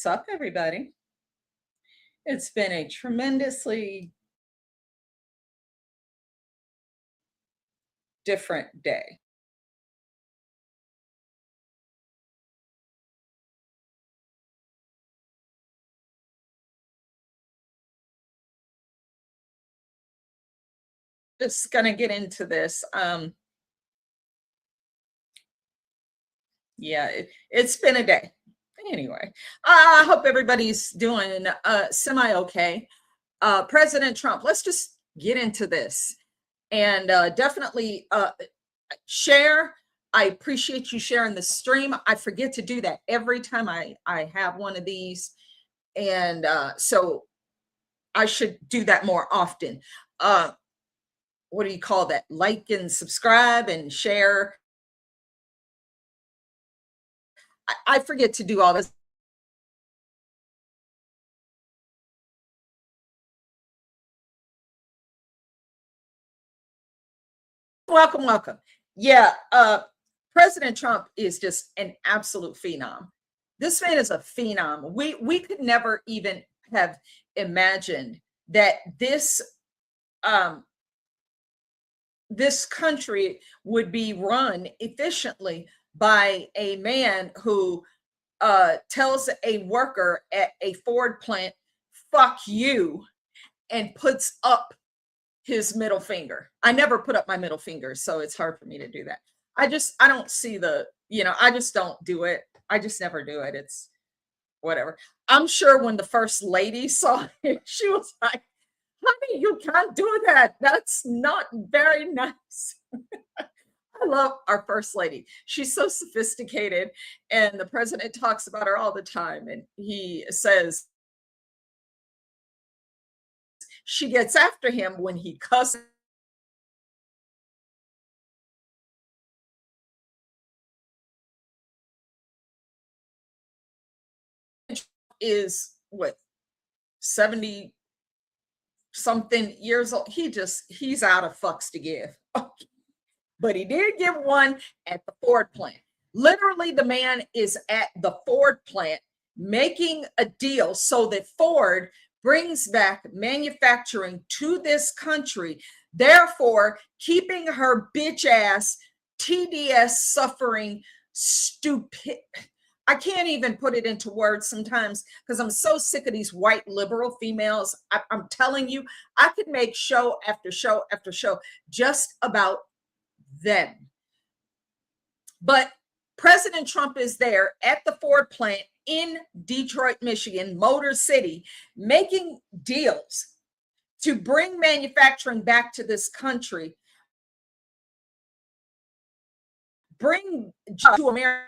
What's up, everybody? It's been a tremendously different day. Just gonna get into this. Yeah, it's been a day. Anyway, I hope everybody's doing semi okay. President Trump, let's just get into this and definitely share. I appreciate you sharing the stream. I forget to do that every time I have one of these, and so I should do that more often. What do you call that? Like and subscribe and share. I forget to do all this. Welcome, welcome. Yeah, President Trump is just an absolute phenom. This man is a phenom. We could never even have imagined that um, this country would be run efficiently by a man who tells a worker at a Ford plant, "Fuck you," and puts up his middle finger. I never put up my middle finger, so it's hard for me to do that. I don't see I just don't do it. I just never do it. It's whatever. I'm sure when the first lady saw it, she was like, "Honey, you can't do that. That's not very nice." I love our first lady. She's so sophisticated, and the president talks about her all the time. And he says she gets after him when he cusses. Is what, 70 something years old. He's out of fucks to give. But he did give one at the Ford plant. Literally, the man is at the Ford plant making a deal so that Ford brings back manufacturing to this country, therefore keeping her bitch ass TDS suffering stupid. I can't even put it into words sometimes because I'm so sick of these white liberal females. I'm telling you, I could make show after show after show just about them. But President Trump is there at the Ford plant in Detroit, Michigan, Motor City, making deals to bring manufacturing back to this country, bring to America.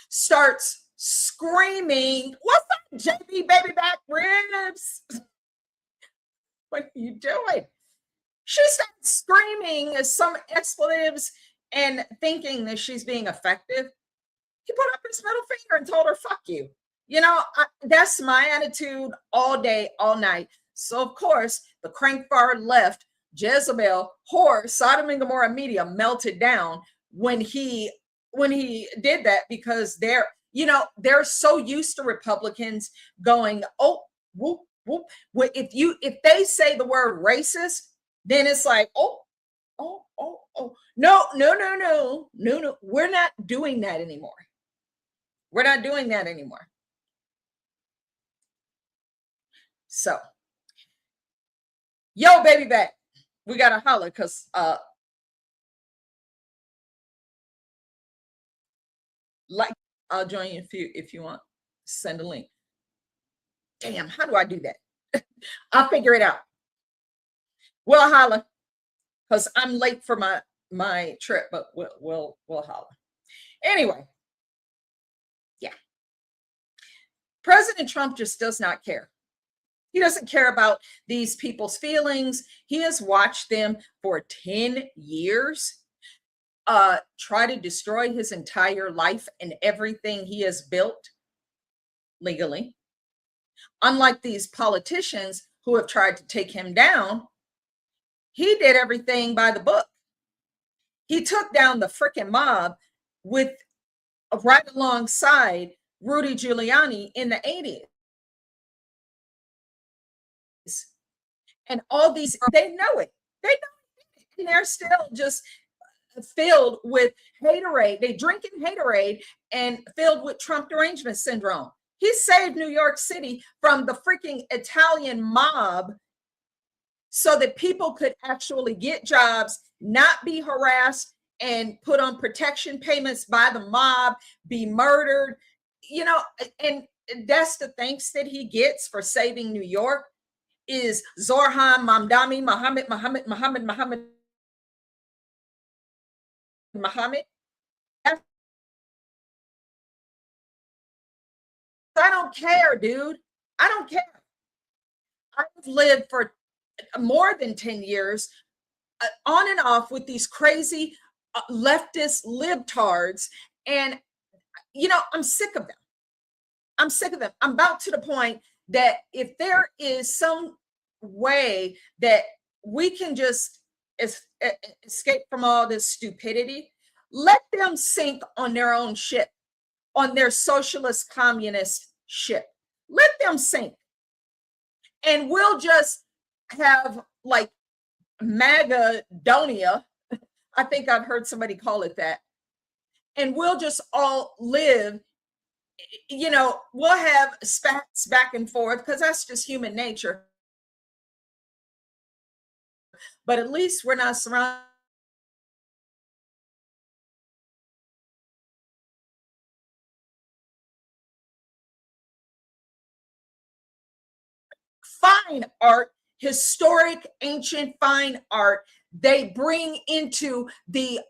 Starts screaming, "What's up, JB baby back ribs? What are you doing?" She starts screaming some expletives and thinking that she's being effective. He put up his middle finger and told her, "Fuck you." That's my attitude all day, all night. So, of course, the crank far left, Jezebel, whore, Sodom and Gomorrah media melted down when he did that, because they're so used to Republicans going, "Oh, whoop, whoop." If they say the word racist, then it's like, "Oh, oh, oh, oh, no, no, no, no, no, no. We're not doing that anymore. We're not doing that anymore." So, yo, baby back, we gotta holler because like, I'll join you if you want. Send a link. Damn, how do I do that? I'll figure it out. We'll holler because I'm late for my trip, but we'll holler. Anyway, yeah. President Trump just does not care. He doesn't care about these people's feelings. He has watched them for 10 years try to destroy his entire life and everything he has built legally. Unlike these politicians who have tried to take him down, he did everything by the book. He took down the freaking mob with right alongside Rudy Giuliani in the 80s. And all these, they know it. They know it. And they're still just filled with haterade. They drinking haterade and filled with Trump derangement syndrome. He saved New York City from the freaking Italian mob so that people could actually get jobs, not be harassed and put on protection payments by the mob, be murdered, you know, and that's the thanks that he gets for saving New York is Zorhan Mamdani, Muhammad. I don't care, dude. I don't care. I've lived for more than 10 years on and off with these crazy leftist libtards. And, you know, I'm sick of them. I'm sick of them. I'm about to the point that if there is some way that we can just escape from all this stupidity, let them sink on their own ship, on their socialist communist ship. Let them sink. And we'll just have like Magadonia. I think I've heard somebody call it that. And we'll just all live, you know, we'll have spats back and forth because that's just human nature. But at least we're not surrounded. Fine art, historic, ancient fine art, they bring into the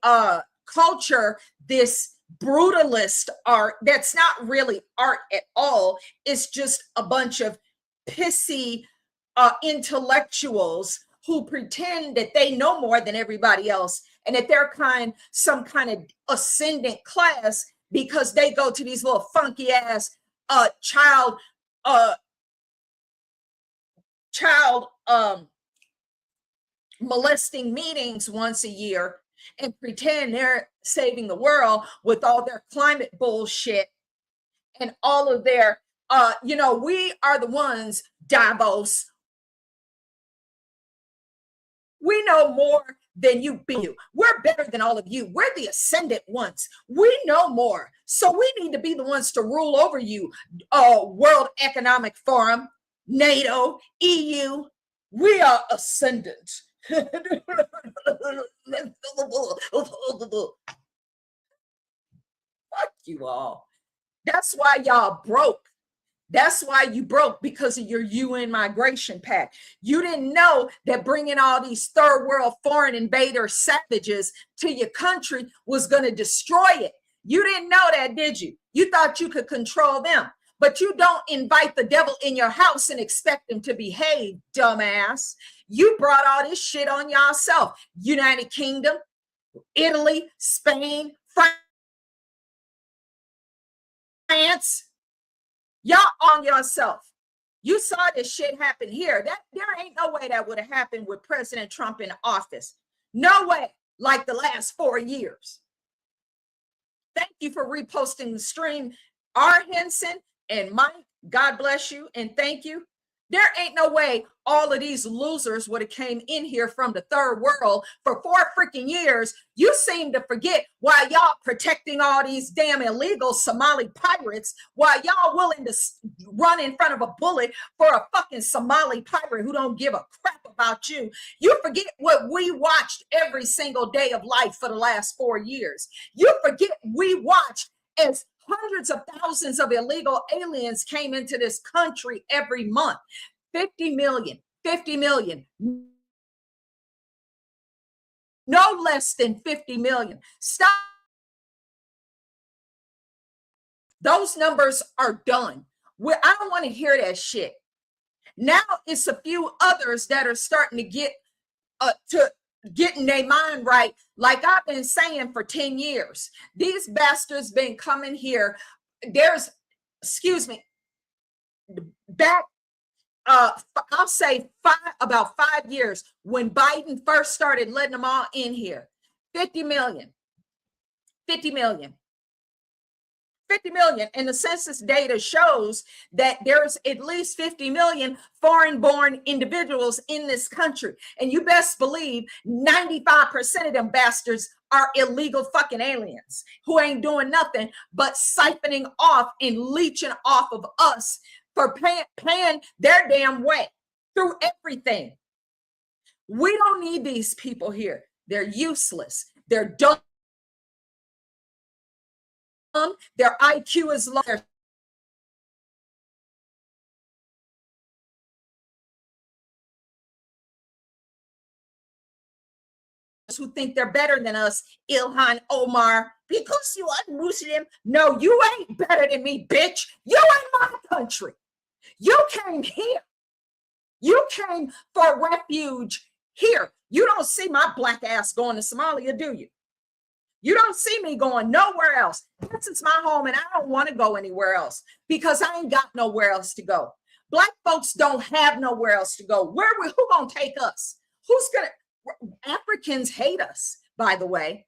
culture this brutalist art that's not really art at all. It's just a bunch of pissy intellectuals who pretend that they know more than everybody else and that they're some kind of ascendant class because they go to these little funky ass child molesting meetings once a year and pretend they're saving the world with all their climate bullshit and all of their you know, we are the ones, Davos, we know more than you be. We're better than all of you. We're the ascendant ones. We know more. So we need to be the ones to rule over you. World Economic Forum, NATO, EU, we are ascendant. Fuck you all. That's why y'all broke. That's why you broke, because of your UN migration pact. You didn't know that bringing all these third world foreign invader savages to your country was going to destroy it. You didn't know that, did you? You thought you could control them, but you don't invite the devil in your house and expect him to behave, dumbass. You brought all this shit on yourself. United Kingdom, Italy, Spain, France. Y'all on yourself. You saw this shit happen here. That there ain't no way that would have happened with President Trump in office. No way, like the last 4 years. Thank you for reposting the stream, R. Henson and Mike. God bless you and thank you. There ain't no way all of these losers would have came in here from the third world for 4 freaking years. You seem to forget why y'all protecting all these damn illegal Somali pirates, while y'all willing to run in front of a bullet for a fucking Somali pirate who don't give a crap about you. You forget what we watched every single day of life for the last 4 years. You forget we watched as hundreds of thousands of illegal aliens came into this country every month. 50 million, no less than 50 million. Stop. Those numbers are done. I don't want to hear that shit. Now it's a few others that are starting to get getting their mind right. Like I've been saying for 10 years, these bastards been coming here. Excuse me, back, I'll say about 5 years when Biden first started letting them all in here. 50 million. 50 million. 50 million. And the census data shows that there's at least 50 million foreign-born individuals in this country. And you best believe 95% of them bastards are illegal fucking aliens who ain't doing nothing but siphoning off and leeching off of us for paying their damn way through everything. We don't need these people here. They're useless. They're dumb. Their IQ is low. Who think they're better than us, Ilhan, Omar, because you are Muslim. No, you ain't better than me, bitch. You in my country. You came here. You came for refuge here. You don't see my black ass going to Somalia, do you? You don't see me going nowhere else. This is my home and I don't want to go anywhere else because I ain't got nowhere else to go. Black folks don't have nowhere else to go. Who gonna take us? Who's gonna? Africans hate us, by the way.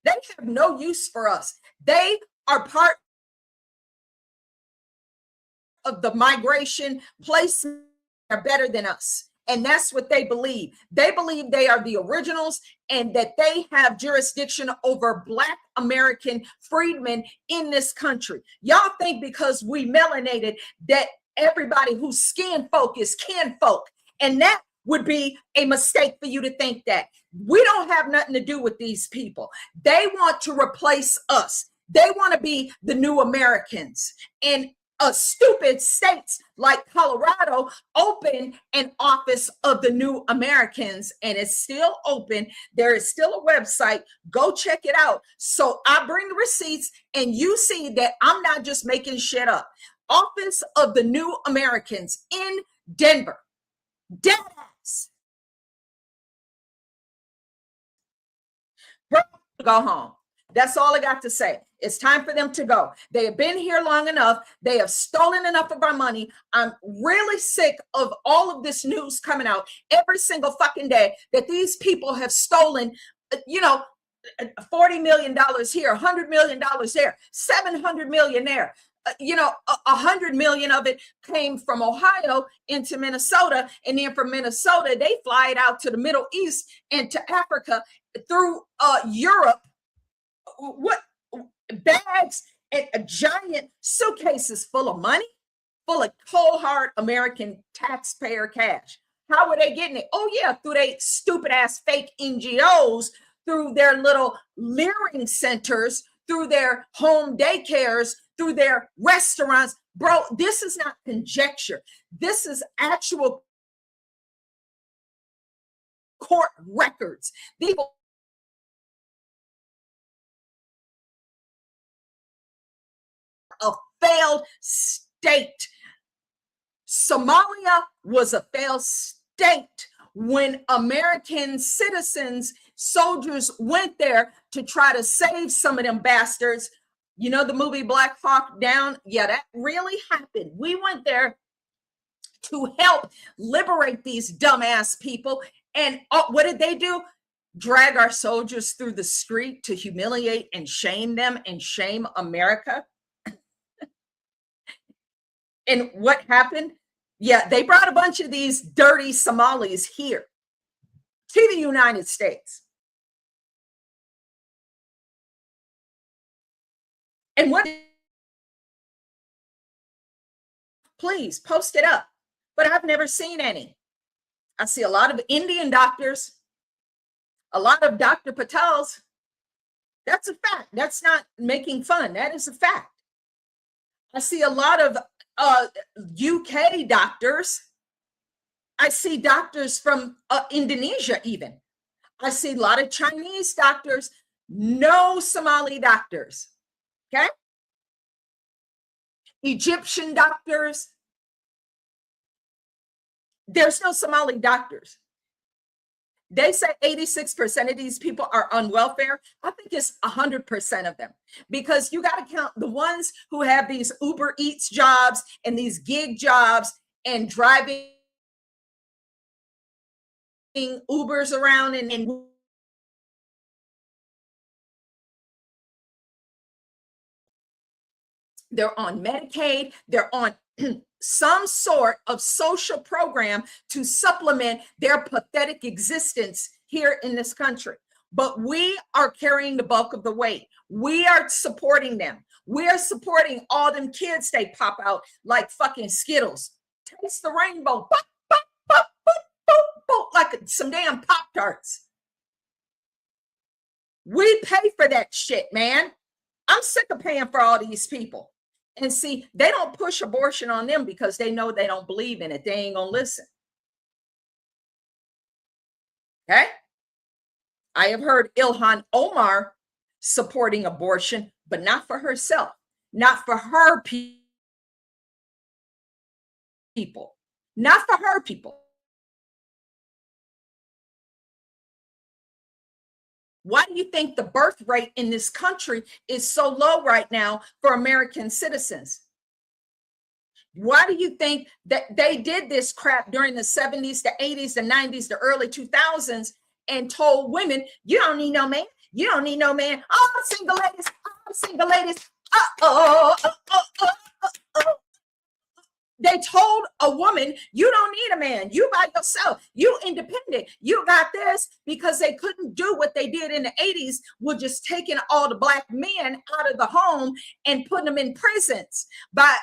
They have no use for us. They are part of the migration placement. Are better than us. And that's what they believe. They believe they are the originals and that they have jurisdiction over Black American freedmen in this country. Y'all think because we melanated that everybody who's skin folk is kin folk. And that would be a mistake for you to think that. We don't have nothing to do with these people. They want to replace us. They want to be the new Americans. And stupid states like Colorado opened an office of the new Americans, and it's still open. There is still a website. Go check it out. So I bring the receipts, and you see that I'm not just making shit up. Office of the New Americans in Denver. Dead ass. Go home. That's all I got to say. It's time for them to go. They have been here long enough. They have stolen enough of our money. I'm really sick of all of this news coming out every single fucking day that these people have stolen, $40 million here, $100 million there, $700 million there. 100 million of it came from Ohio into Minnesota. And then from Minnesota, they fly it out to the Middle East and to Africa through Europe. What bags and giant suitcases full of money, full of cold hard American taxpayer cash. How are they getting it? Oh yeah, through they stupid ass fake NGOs, through their little leering centers, through their home daycares, through their restaurants. Bro, this is not conjecture. This is actual court records. People a failed state. Somalia was a failed state when American citizens, soldiers went there to try to save some of them bastards. You know the movie Black Hawk Down? Yeah, that really happened. We went there to help liberate these dumbass people. And what did they do? Drag our soldiers through the street to humiliate and shame them and shame America. And what happened? Yeah, they brought a bunch of these dirty Somalis here to the United States. And what? Please post it up. But I've never seen any. I see a lot of Indian doctors, a lot of Dr. Patels. That's a fact. That's not making fun. That is a fact. I see a lot of UK doctors. I see doctors from Indonesia even. I see a lot of Chinese doctors, no Somali doctors. Okay? Egyptian doctors. There's no Somali doctors. They say 86% of these people are on welfare. I think it's 100% of them, because you got to count the ones who have these Uber Eats jobs and these gig jobs and driving Ubers around and they're on Medicaid, they're on some sort of social program to supplement their pathetic existence here in this country. But we are carrying the bulk of the weight. We are supporting them. We are supporting all them kids they pop out like fucking Skittles. Taste the rainbow. Pop, pop, pop, pop, pop, pop, like some damn Pop-Tarts. We pay for that shit, man. I'm sick of paying for all these people. And see, they don't push abortion on them because they know they don't believe in it. They ain't gonna listen. Okay? I have heard Ilhan Omar supporting abortion, but not for herself, not for her people, not for her people. Why do you think the birth rate in this country is so low right now for American citizens? Why do you think that they did this crap during the 70s, the 80s, the 90s, the early 2000s and told women, you don't need no man. You don't need no man. Oh, single ladies. Oh, single ladies. They told a woman, you don't need a man. You by yourself. You independent. You got this, because they couldn't do what they did in the 80s with just taking all the black men out of the home and putting them in prisons by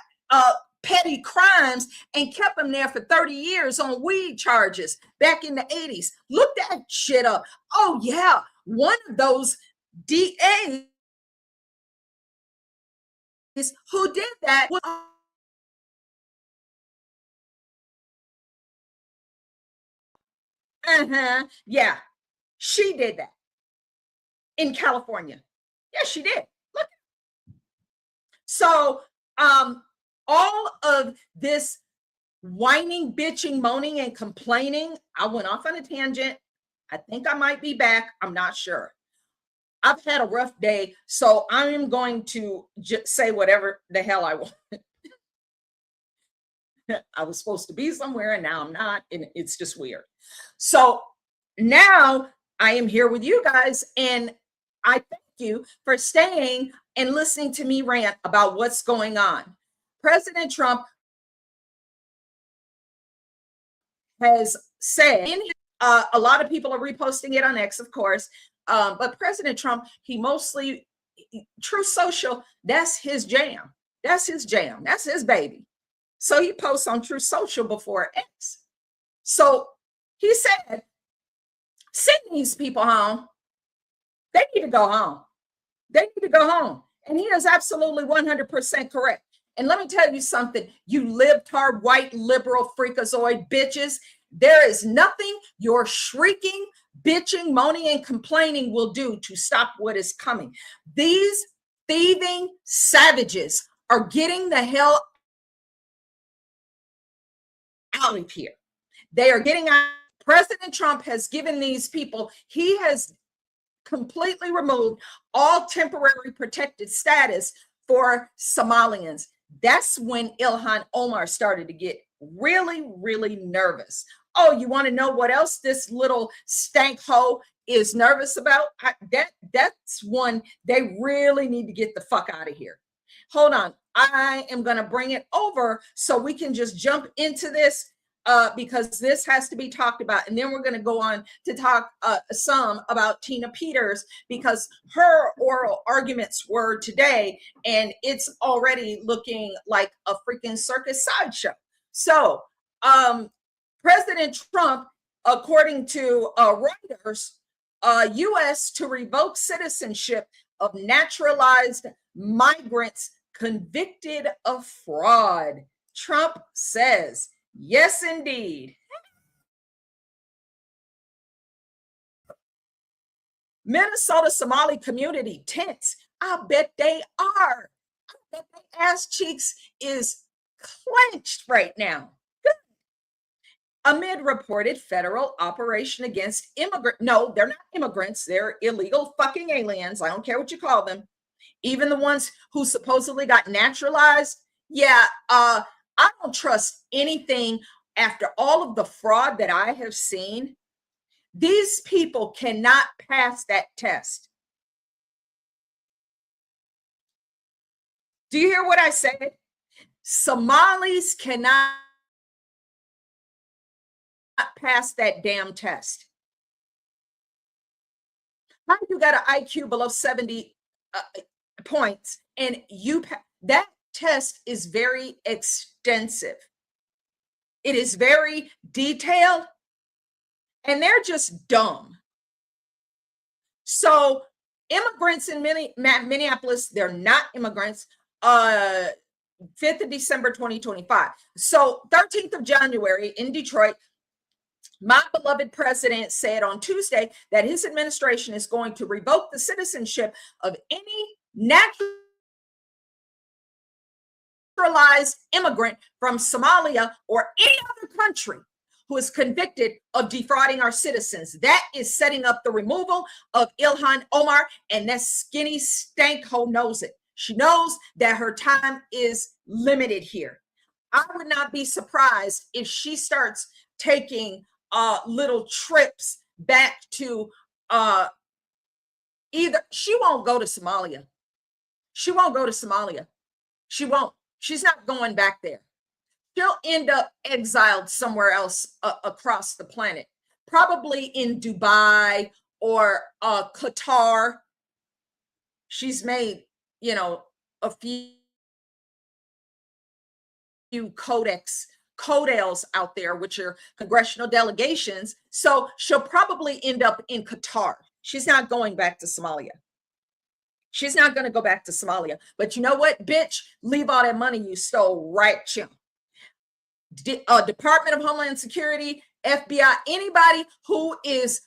petty crimes and kept them there for 30 years on weed charges back in the 80s. Look that shit up. Oh, yeah. One of those DAs who did that was yeah, she did that in California. Yeah, she did. Look. So, all of this whining, bitching, moaning, and complaining, I went off on a tangent. I think I might be back. I'm not sure. I've had a rough day, so I am going to just say whatever the hell I want. I was supposed to be somewhere and now I'm not, and it's just weird. So now I am here with you guys, and I thank you for staying and listening to me rant about what's going on. President Trump has said, a lot of people are reposting it on X, of course, but President Trump, he mostly, Truth Social, that's his jam. That's his jam. That's his baby. So he posts on Truth Social before X. So he said, send these people home. They need to go home. They need to go home. And he is absolutely 100% correct. And let me tell you something, you libtard, white, liberal, freakazoid bitches. There is nothing your shrieking, bitching, moaning, and complaining will do to stop what is coming. These thieving savages are getting the hell out of here. They are getting out. President Trump has given these people, he has completely removed all temporary protected status for Somalians. That's when Ilhan Omar started to get really, really nervous. Oh, you want to know what else this little stank hoe is nervous about? That's one they really need to get the fuck out of here. Hold on. I am going to bring it over so we can just jump into this because this has to be talked about. And then we're going to go on to talk some about Tina Peters, because her oral arguments were today, and it's already looking like a freaking circus sideshow. So President Trump, according to Reuters, U.S. to revoke citizenship of naturalized migrants convicted of fraud. Trump says, yes, indeed. Minnesota Somali community tense. I bet they are. I bet their ass cheeks is clenched right now. Amid reported federal operation against immigrant. No, they're not immigrants. They're illegal fucking aliens. I don't care what you call them. Even the ones who supposedly got naturalized. Yeah, I don't trust anything after all of the fraud that I have seen. These people cannot pass that test. Do you hear what I said? Somalis cannot pass that damn test. How you got an IQ below 70 points and that test is very extensive. It is very detailed and they're just dumb. So immigrants in Minneapolis, they're not immigrants. 5th of December 2025. So 13th of January in Detroit, my beloved president said on Tuesday that his administration is going to revoke the citizenship of any naturalized immigrant from Somalia or any other country who is convicted of defrauding our citizens. That is setting up the removal of Ilhan Omar, and that skinny stank hoe knows it. She knows that her time is limited here. I would not be surprised if she starts taking little trips back to either. She won't go to Somalia. She won't go to Somalia. She won't. She's not going back there. She'll end up exiled somewhere else across the planet, probably in Dubai or Qatar. She's made, a few codels out there, which are congressional delegations. So she'll probably end up in Qatar. She's not going back to Somalia. She's not going to go back to Somalia. But you know what, bitch? Leave all that money you stole right here. Department of Homeland Security, FBI, anybody who is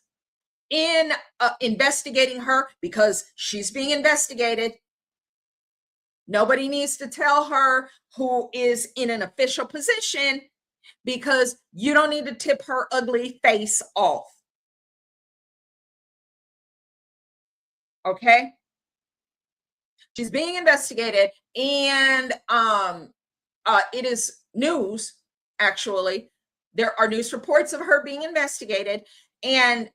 in investigating her, because she's being investigated. Nobody needs to tell her who is in an official position, because you don't need to tip her ugly face off. Okay? She's being investigated, and it is news, actually. There are news reports of her being investigated, and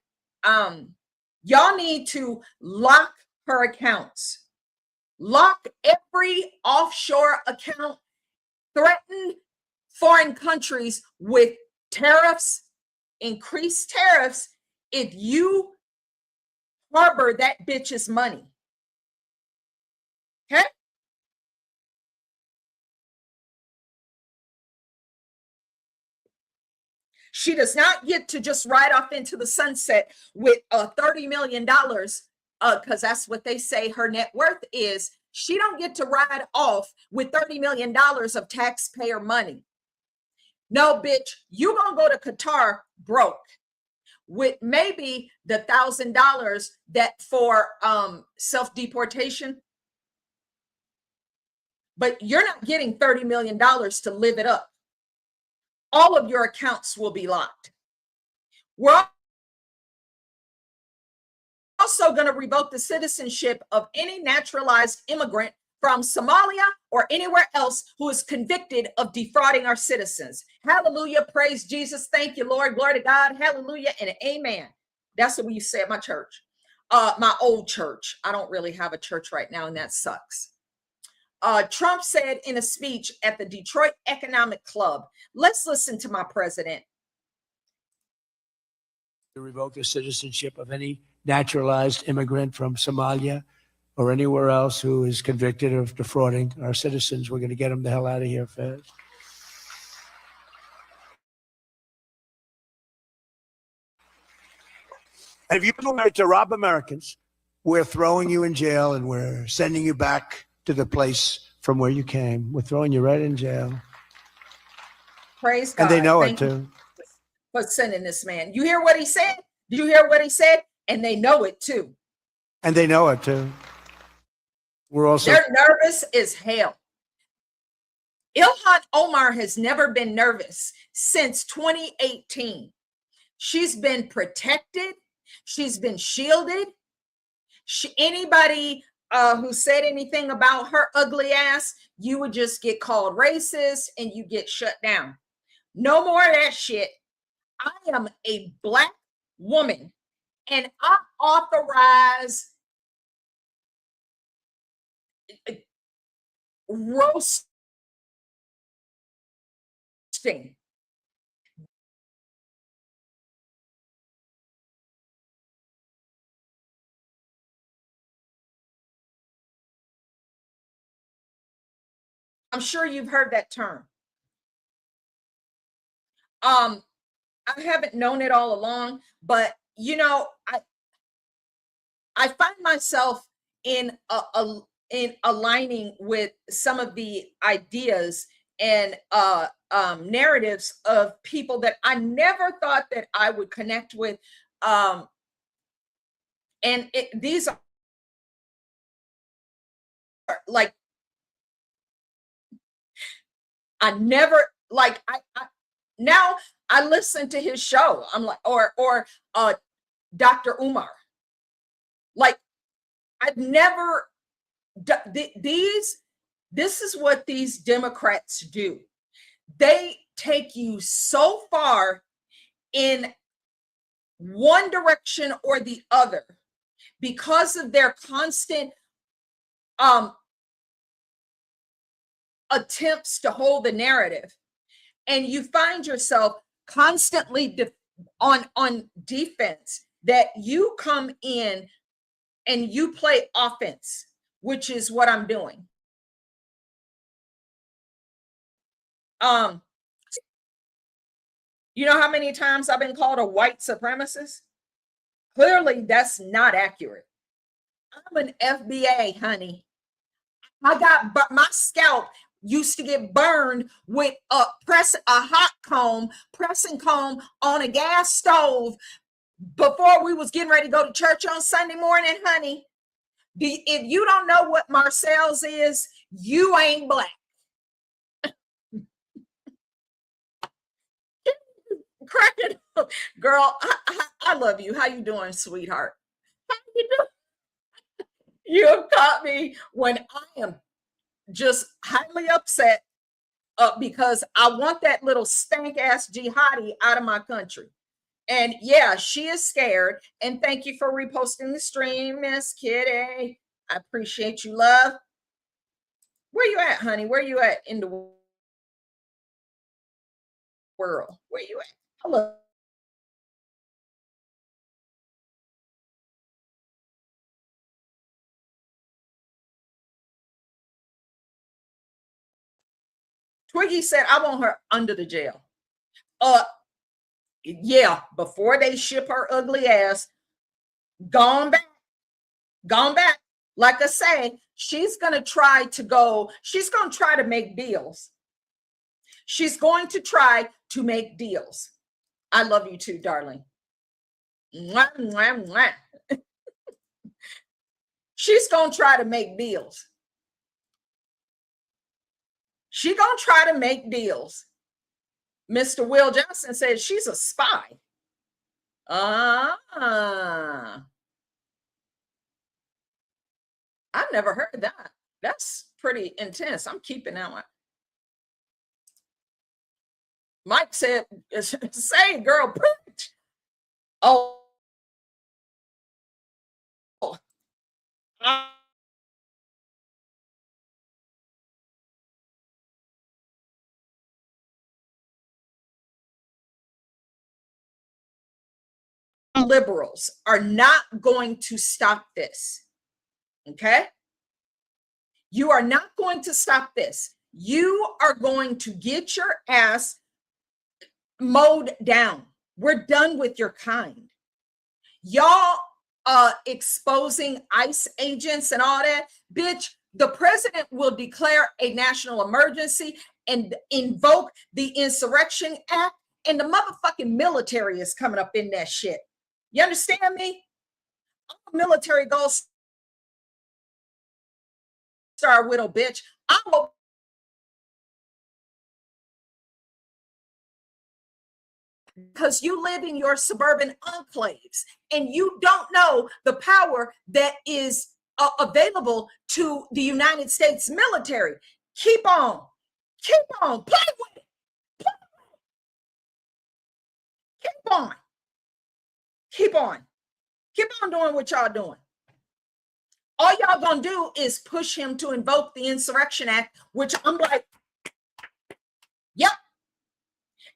y'all need to lock her accounts. Lock every offshore account, threaten foreign countries with tariffs, increased tariffs, if you harbor that bitch's money. Okay? She does not get to just ride off into the sunset with $30 million, because that's what they say her net worth is. She don't get to ride off with $30 million of taxpayer money. No, bitch, you gonna go to Qatar broke with maybe the $1,000 that for self-deportation. But you're not getting $30 million to live it up. All of your accounts will be locked. We're also going to revoke the citizenship of any naturalized immigrant from Somalia or anywhere else who is convicted of defrauding our citizens. Hallelujah. Praise Jesus. Thank you, Lord. Glory to God. Hallelujah and amen. That's what we used to say at my church, my old church. I don't really have a church right now, and that sucks. Trump said in a speech at the Detroit Economic Club, let's listen to my president. To revoke the citizenship of any naturalized immigrant from Somalia or anywhere else who is convicted of defrauding our citizens. We're going to get them the hell out of here fast. And if you've been allowed to rob Americans, we're throwing you in jail and we're sending you back to the place from where you came. We're throwing you right in jail. Praise God. And they know it too. For sending this man. You hear what he said? Did you hear what he said? And they know it too. And they know it too. We're also. They're nervous as hell. Ilhan Omar has never been nervous since 2018. She's been protected. She's been shielded. Anybody who said anything about her ugly ass, you would just get called racist and you get shut down. No more of that shit. I am a Black woman and I authorize roasting. I'm sure you've heard that term. I haven't known it all along, but you know, I find myself in in aligning with some of the ideas and narratives of people that I never thought that I would connect with. Um, these are like I never like I now I listen to his show. I'm like or Dr. Umar. Like I've never these this is what these Democrats do. They take you so far in one direction or the other because of their constant attempts to hold the narrative, and you find yourself constantly on defense, that you come in and you play offense, which is what I'm doing. You know how many times I've been called a white supremacist? Clearly that's not accurate. I'm an FBA, honey. I got my scalp used to get burned with a hot comb, pressing comb on a gas stove before we was getting ready to go to church on Sunday morning, honey. If you don't know what Marcel's is, you ain't black. Crack it up. Girl, I love you. How you doing, sweetheart? How you doing? You have caught me when I am just highly upset because I want that little stank ass jihadi out of my country. And yeah, she is scared. And thank you for reposting the stream, Miss Kitty. I appreciate you, love. Where you at, honey? Where you at in the world? Where you at? Hello. Twiggy said, I want her under the jail. Yeah, before they ship her ugly ass, gone back. Like I say, she's going to try to make deals. She's going to try to make deals. I love you too, darling. Mwah, mwah, mwah. She's going to try to make deals. She's going to try to make deals. Mr. Will Johnson says she's a spy. I've never heard that. That's pretty intense. I'm keeping that one. Mike said, say, girl, preach. Oh. Liberals are not going to stop this. Okay? You are not going to stop this. You are going to get your ass mowed down. We're done with your kind. Y'all exposing ICE agents and all that. Bitch, the president will declare a national emergency and invoke the Insurrection Act, and the motherfucking military is coming up in that shit. You understand me? I'm a military gold star widow, bitch. I will. Because you live in your suburban enclaves and you don't know the power that is available to the United States military. Keep on, play with it. Keep on doing what y'all doing. all y'all gonna do is push him to invoke the Insurrection Act, which I'm like, yep.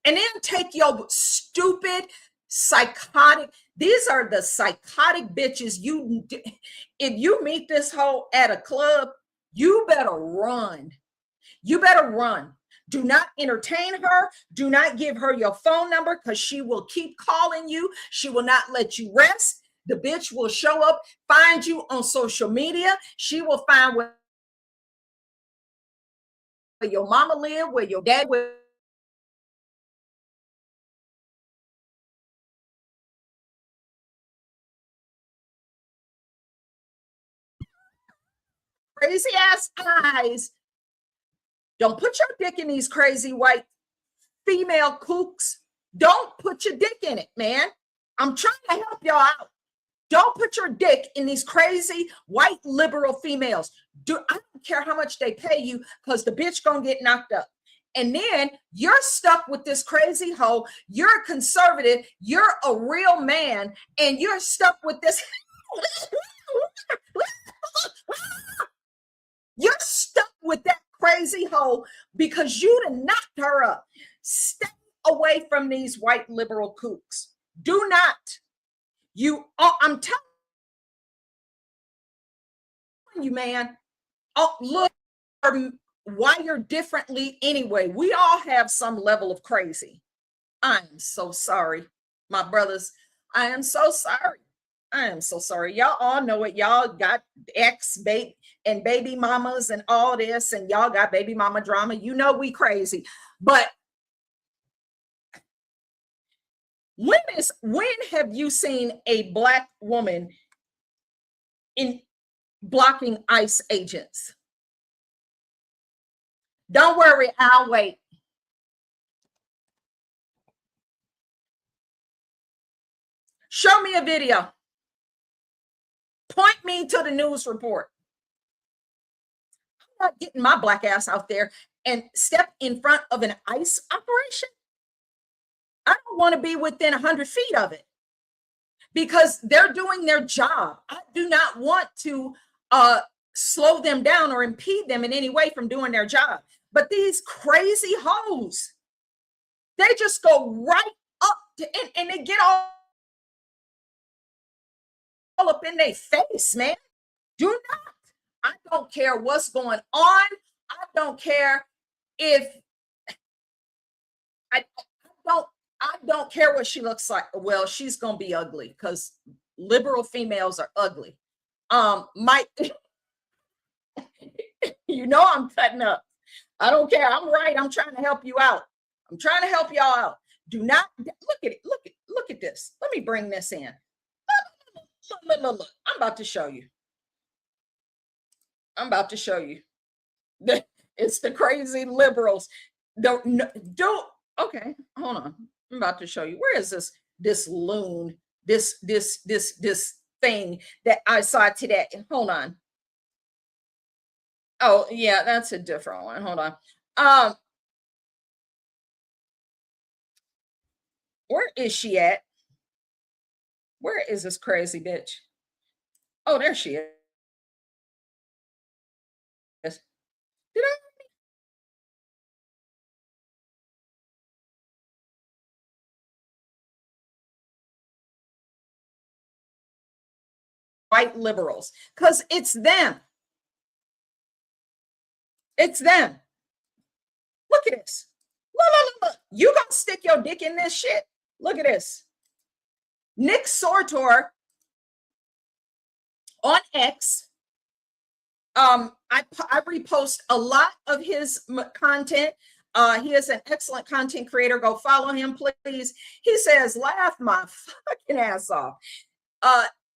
And then take your stupid, psychotic, these are the psychotic bitches. If you meet this hoe at a club, you better run. You better run. Do not entertain her. Do not give her your phone number, because she will keep calling you. She will not let you rest. The bitch will show up, find you on social media. She will find where your mama live, where your dad live. Crazy ass eyes. Don't put your dick in these crazy white female kooks. Don't put your dick in it, man. I'm trying to help y'all out. Don't put your dick in these crazy white liberal females. I don't care how much they pay you, because the bitch gonna get knocked up. And then you're stuck with this crazy hoe. You're a conservative. You're a real man, and you're stuck with this. You're stuck with that crazy hoe because you done knocked her up. Stay away from these white liberal kooks. Do not. I'm telling you, man. Oh, look, wired differently anyway. We all have some level of crazy. I'm so sorry, my brothers. I am so sorry. I am so sorry. Y'all all know it. Y'all got baby mamas and all this, and y'all got baby mama drama. You know we crazy. But when have you seen a Black woman in blocking ICE agents? Don't worry, I'll wait. Show me a video. Point me to the news report. I'm not getting my black ass out there and step in front of an ICE operation. I don't want to be within 100 feet of it, because they're doing their job. I do not want to slow them down or impede them in any way from doing their job. But these crazy hoes, they just go right up to, and they get all up in their face, man. Do not. I don't care what's going on. I don't care if I don't care what she looks like. Well, she's gonna be ugly, because liberal females are ugly. Mike, you know I'm cutting up. I don't care. I'm right. I'm trying to help you out. I'm trying to help y'all out. Do not look at it. Look at this. Let me bring this in. Look. I'm about to show you. It's the crazy liberals. Don't. Okay, hold on. I'm about to show you. Where is this loon? This thing that I saw today. Hold on. Oh yeah, that's a different one. Hold on. Where is she at? Where is this crazy bitch? Oh, there she is. Did I? White liberals, because it's them. It's them. Look at this. Look. You gonna stick your dick in this shit? Look at this. Nick Sortor on X. I repost a lot of his content. He is an excellent content creator. Go follow him, please. He says, laugh my fucking ass off.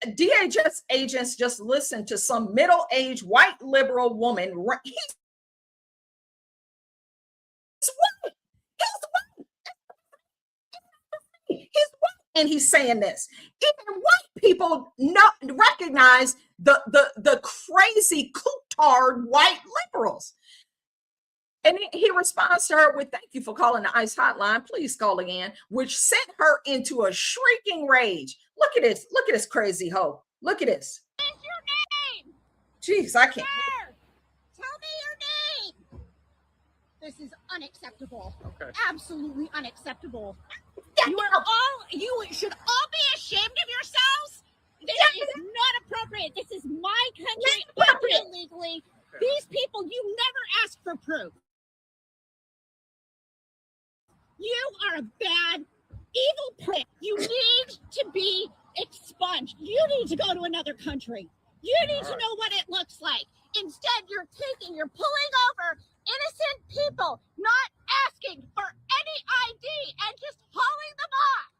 DHS agents just listened to some middle-aged white liberal woman. He's white. He's white. And he's saying this. Even white people recognize the crazy cootard white liberals. And he responds to her with, thank you for calling the ICE hotline. Please call again, which sent her into a shrieking rage. Look at this. Look at this crazy hoe. Look at this. What is your name? Jeez, I can't. Sir, tell me your name. This is unacceptable. Okay. Absolutely unacceptable. You should all be ashamed of yourselves. This is not appropriate. This is my country acting illegally. Okay. These people, you never ask for proof. You are a bad, evil prick. You need to be expunged. You need to go to another country. You need to know what it looks like. Instead, you're pulling over innocent people, not asking for any ID and just hauling them off.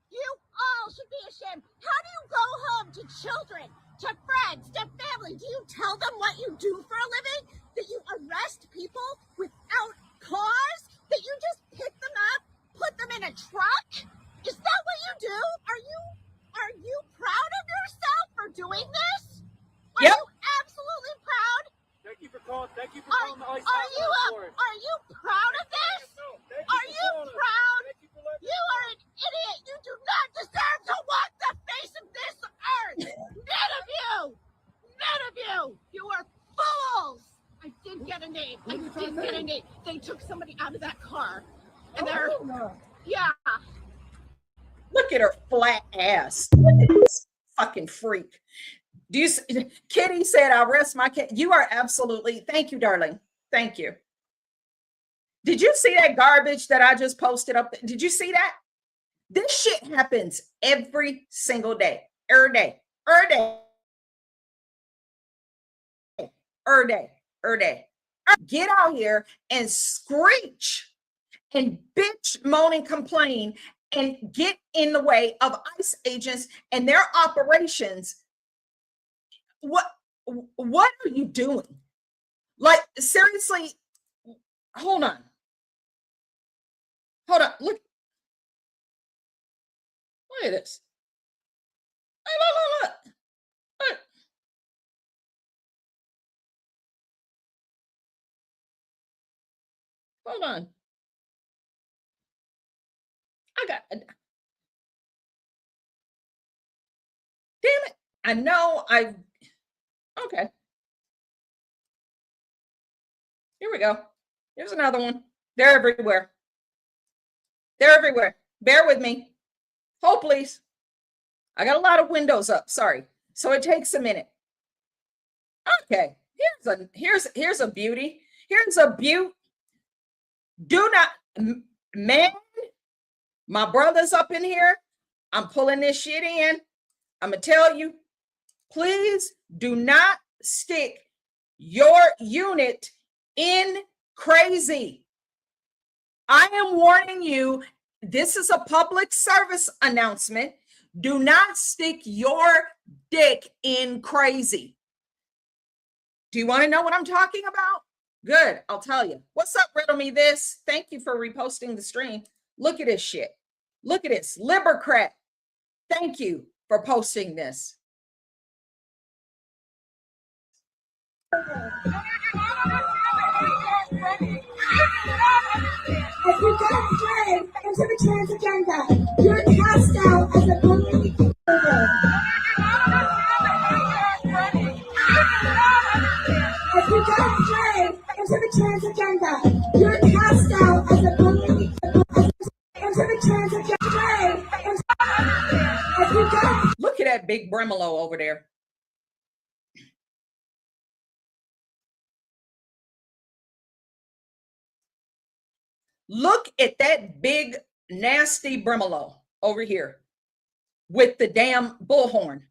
You all should be ashamed. How do you go home to children, to friends, to family? Do you tell them what you do for a living? That you arrest people without cause? That you just pick them up, put them in a truck? Is that what you do? Are you proud of yourself for doing this? Are you absolutely proud? Thank you for calling the ICE. Are you proud of this? Are you proud? You are an idiot. You do not deserve to walk the face of this earth. None of you. None of you. You are fools. I did get a name. They took somebody out of that car. And they're, yeah. Look at her flat ass. Look at this fucking freak. Kitty said, I'll rest my cat. You are absolutely, thank you, darling. Thank you. Did you see that garbage that I just posted up? Did you see that? This shit happens every single day. Every day. Get out here and screech and bitch, moan, and complain and get in the way of ICE agents and their operations. What are you doing? Like, seriously, hold on. Look at this. Look. Hold on. Damn it. I know okay. Here we go. Here's another one. They're everywhere. Bear with me. Hold, please. I got a lot of windows up. Sorry. So it takes a minute. Okay. Here's a beauty. Here's a beaut. Do not, man, my brother's up in here. I'm pulling this shit in. I'm going to tell you, please do not stick your unit in crazy. I am warning you, this is a public service announcement. Do not stick your dick in crazy. Do you want to know what I'm talking about? Good, I'll tell you. What's up, Riddle Me This? Thank you for reposting the stream. Look at this shit. Look at this. Libercrat. Thank you for posting this. As you go into the trans agenda, you're cast out as a bully. As you go into the trans agenda, you're cast out as a bully. Into the trans agenda. As you go. Look at that big Bremolo over there. Look at that big, nasty Bremolo over here with the damn bullhorn.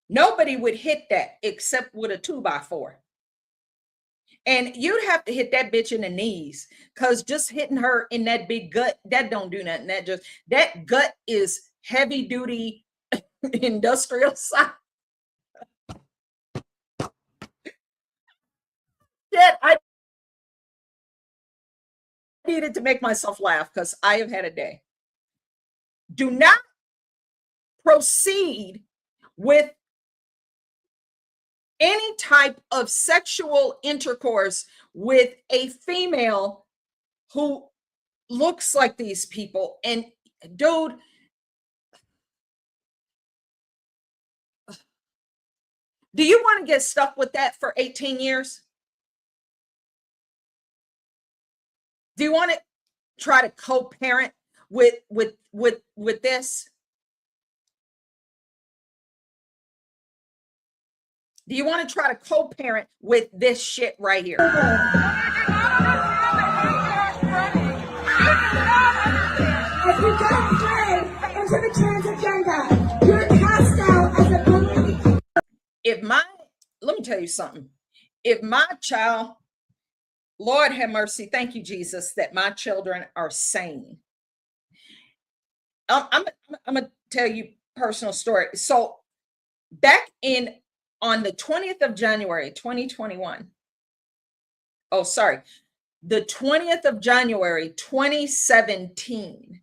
Nobody would hit that except with a 2x4. And you'd have to hit that bitch in the knees, because just hitting her in that big gut, that don't do nothing. That gut is heavy duty industrial size. I needed to make myself laugh because I have had a day. Do not proceed with any type of sexual intercourse with a female who looks like these people. And dude, Do you want to get stuck with that for 18 years? Do you want to try to co-parent with this? Do you want to try to co-parent with this shit right here? If you don't play into the trans agenda, you're cast out as a bully. Let me tell you something. If my child, Lord have mercy, thank you, Jesus, that my children are sane. I'm gonna tell you personal story. So back on the 20th of January, 2021. Oh, sorry. The 20th of January, 2017.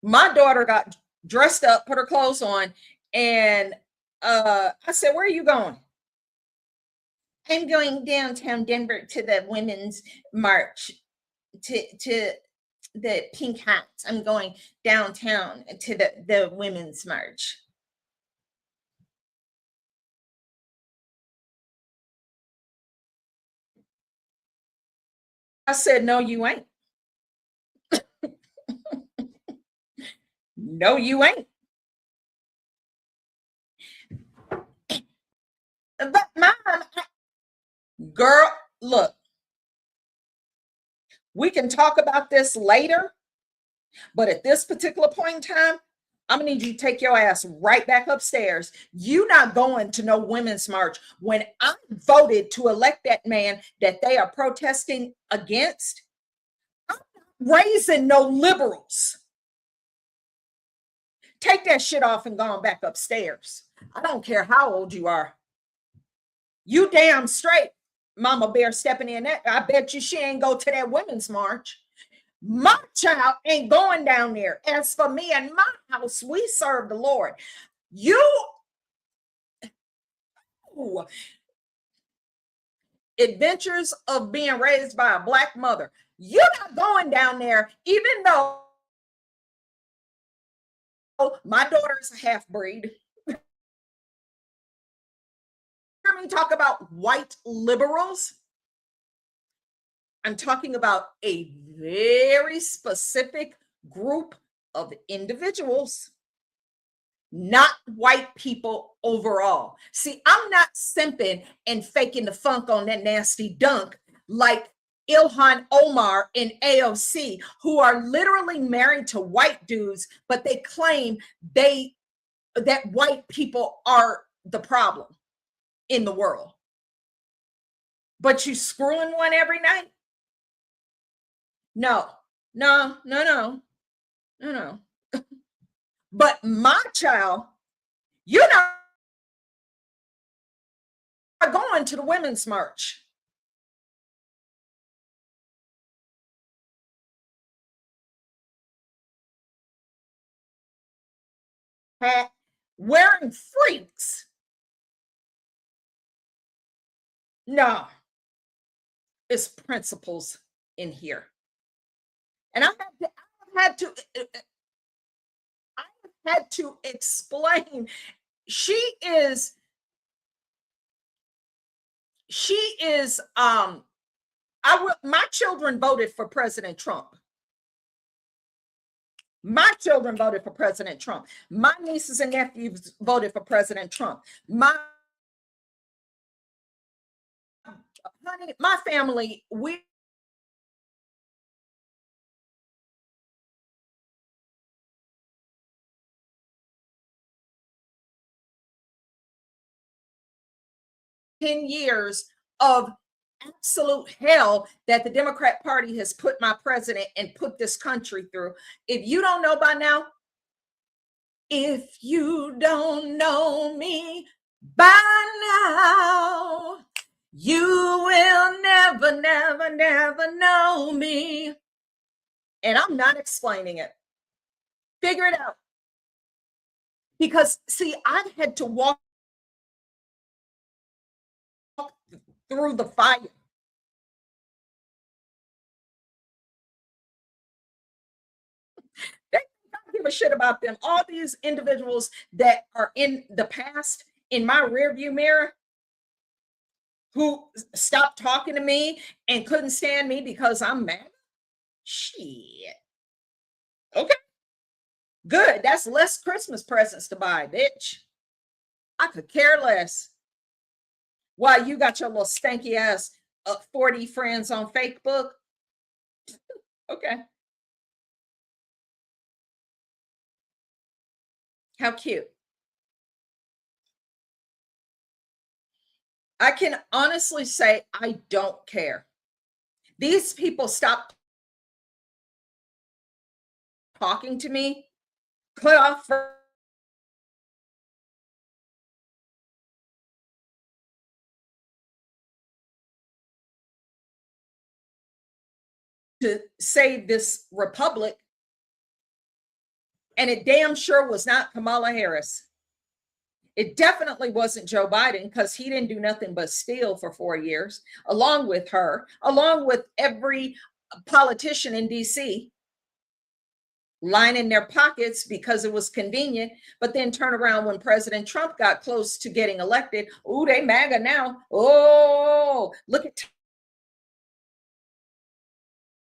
My daughter got dressed up, put her clothes on, and I said, "Where are you going?" "I'm going downtown Denver to the women's march, to the pink hats. I'm going downtown to the women's march." I said, "No, you ain't. No, you ain't." But mom, girl, look, we can talk about this later, but at this particular point in time, I'm gonna need you to take your ass right back upstairs. You not going to no women's march. When I voted to elect that man that they are protesting against, I'm not raising no liberals. Take that shit off and go on back upstairs. I don't care how old you are. You damn straight, Mama Bear stepping in that. I bet you she ain't go to that women's march. My child ain't going down there. As for me and my house, we serve the Lord. You adventures of being raised by a Black mother. You're not going down there, even though my daughter is a half breed. Hear me talk about white liberals? I'm talking about a very specific group of individuals, not white people overall. See, I'm not simping and faking the funk on that nasty dunk like Ilhan, Omar, and AOC, who are literally married to white dudes, but they claim that white people are the problem in the world. But you screwing one every night? No. But my child, you're not going to the women's march. Wearing freaks. No, it's principles in here. And I had to explain. My children voted for President Trump. My children voted for President Trump. My nieces and nephews voted for President Trump. My family, we years of absolute hell that the Democrat Party has put my president and put this country through. If you don't know by now, if you don't know me by now, you will never, never, never know me. And I'm not explaining it. Figure it out. Because, see, I've had to walk through the fire. They don't give a shit about them. All these individuals that are in the past in my rearview mirror who stopped talking to me and couldn't stand me because I'm mad? Shit. Okay. Good. That's less Christmas presents to buy, bitch. I could care less. Why you got your little stanky ass 40 friends on Facebook? Okay. How cute. I can honestly say I don't care. These people stopped talking to me, cut off to save this republic, and it damn sure was not Kamala Harris. It definitely wasn't Joe Biden, because he didn't do nothing but steal for 4 years, along with her, along with every politician in DC, lining their pockets because it was convenient, but then turn around when President Trump got close to getting elected. Oh, they MAGA now. Oh, look at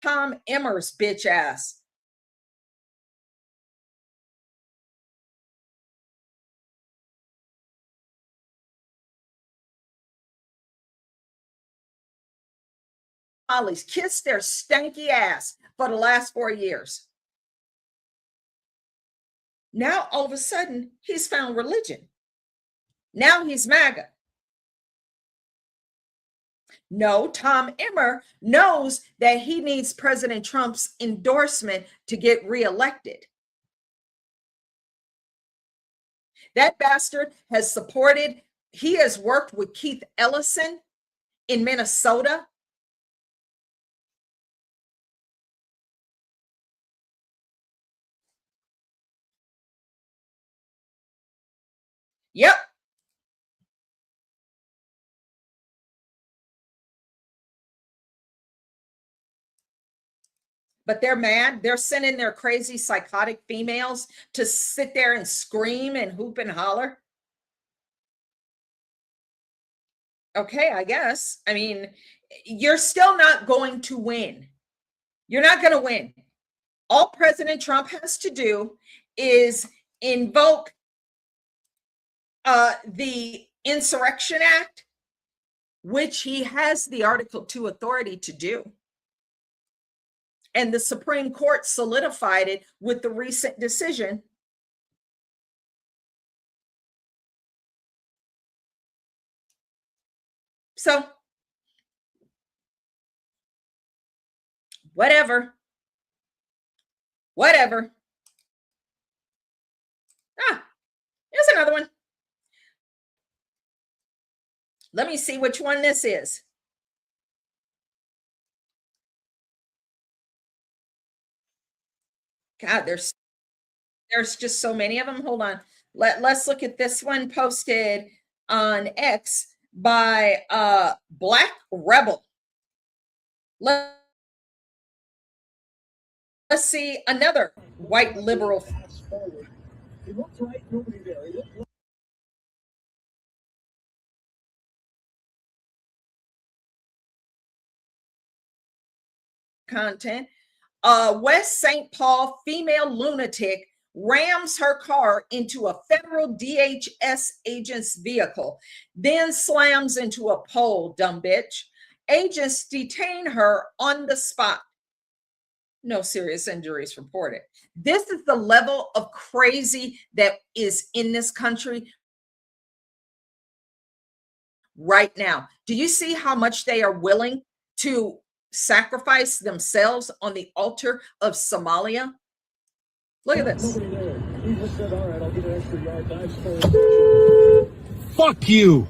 Tom Emmer's bitch ass. Hollies kissed their stanky ass for the last 4 years. Now, all of a sudden, he's found religion. Now he's MAGA. No, Tom Emmer knows that he needs President Trump's endorsement to get reelected. That bastard has supported, he has worked with Keith Ellison in Minnesota. Yep. But they're mad. They're sending their crazy psychotic females to sit there and scream and hoop and holler. Okay, I guess. I mean, you're still not going to win. You're not going to win. All President Trump has to do is invoke the Insurrection Act, which he has the Article 2 authority to do. And the Supreme Court solidified it with the recent decision. So, whatever. Whatever. Ah, here's another one. Let me see which one this is. God, there's just so many of them. Hold on. Let's look at this one posted on X by Black Rebel. Let's see another white liberal. He looked right, nobody there. He looked Content. West St. Paul female lunatic rams her car into a federal DHS agent's vehicle, then slams into a pole, dumb bitch. Agents detain her on the spot. No serious injuries reported. This is the level of crazy that is in this country right now. Do you see how much they are willing to sacrifice themselves on the altar of Somalia? Look at this. nobody there. He just said, all right, I'll get an extra yard. Dives forward. Fuck you.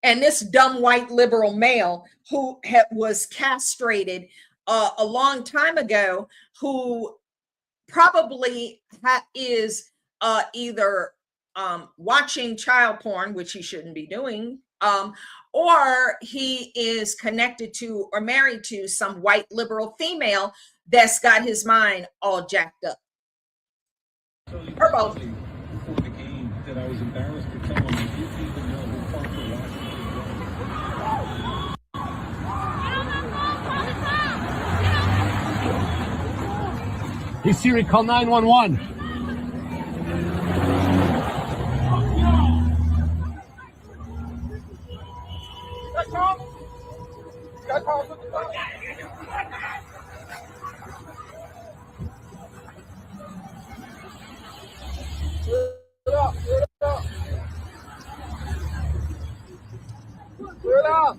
And this dumb white liberal male who was castrated a long time ago, who probably is either watching child porn, which he shouldn't be doing, or he is connected to or married to some white liberal female that's got his mind all jacked up. Or both. Before the game, that I was embarrassed to tell him Hey Siri, call 911.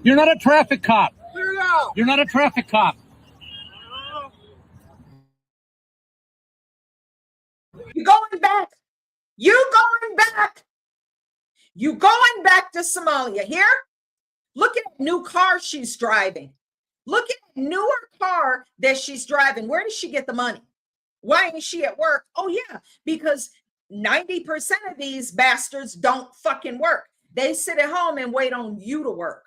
You're not a traffic cop. You're not a traffic cop. You going back? You going back? You going back to Somalia? Here, look at the new car she's driving. Look at the newer car that she's driving. Where does she get the money? Why ain't she at work? Oh yeah, because 90% of these bastards don't fucking work. They sit at home and wait on you to work.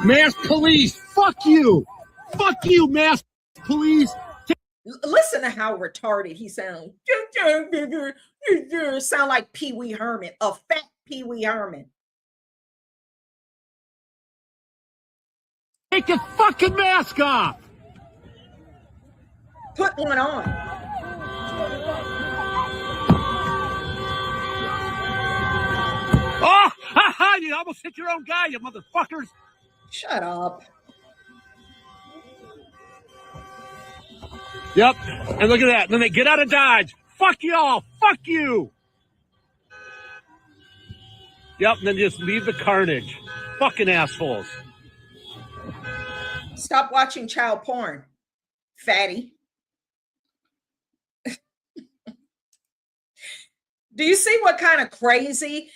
Mass police. Fuck you. Fuck you, mass police. Listen to how retarded he sounds. Sound like Pee Wee Herman, a fat Pee Wee Herman. Take your fucking mask off. Put one on. Oh, ha ha! You almost hit your own guy, you motherfuckers. Shut up. Yep. And look at that. Then they get out of Dodge. Fuck y'all. Fuck you. Yep. And then just leave the carnage. Fucking assholes. Stop watching child porn, fatty. Do you see what kind of crazy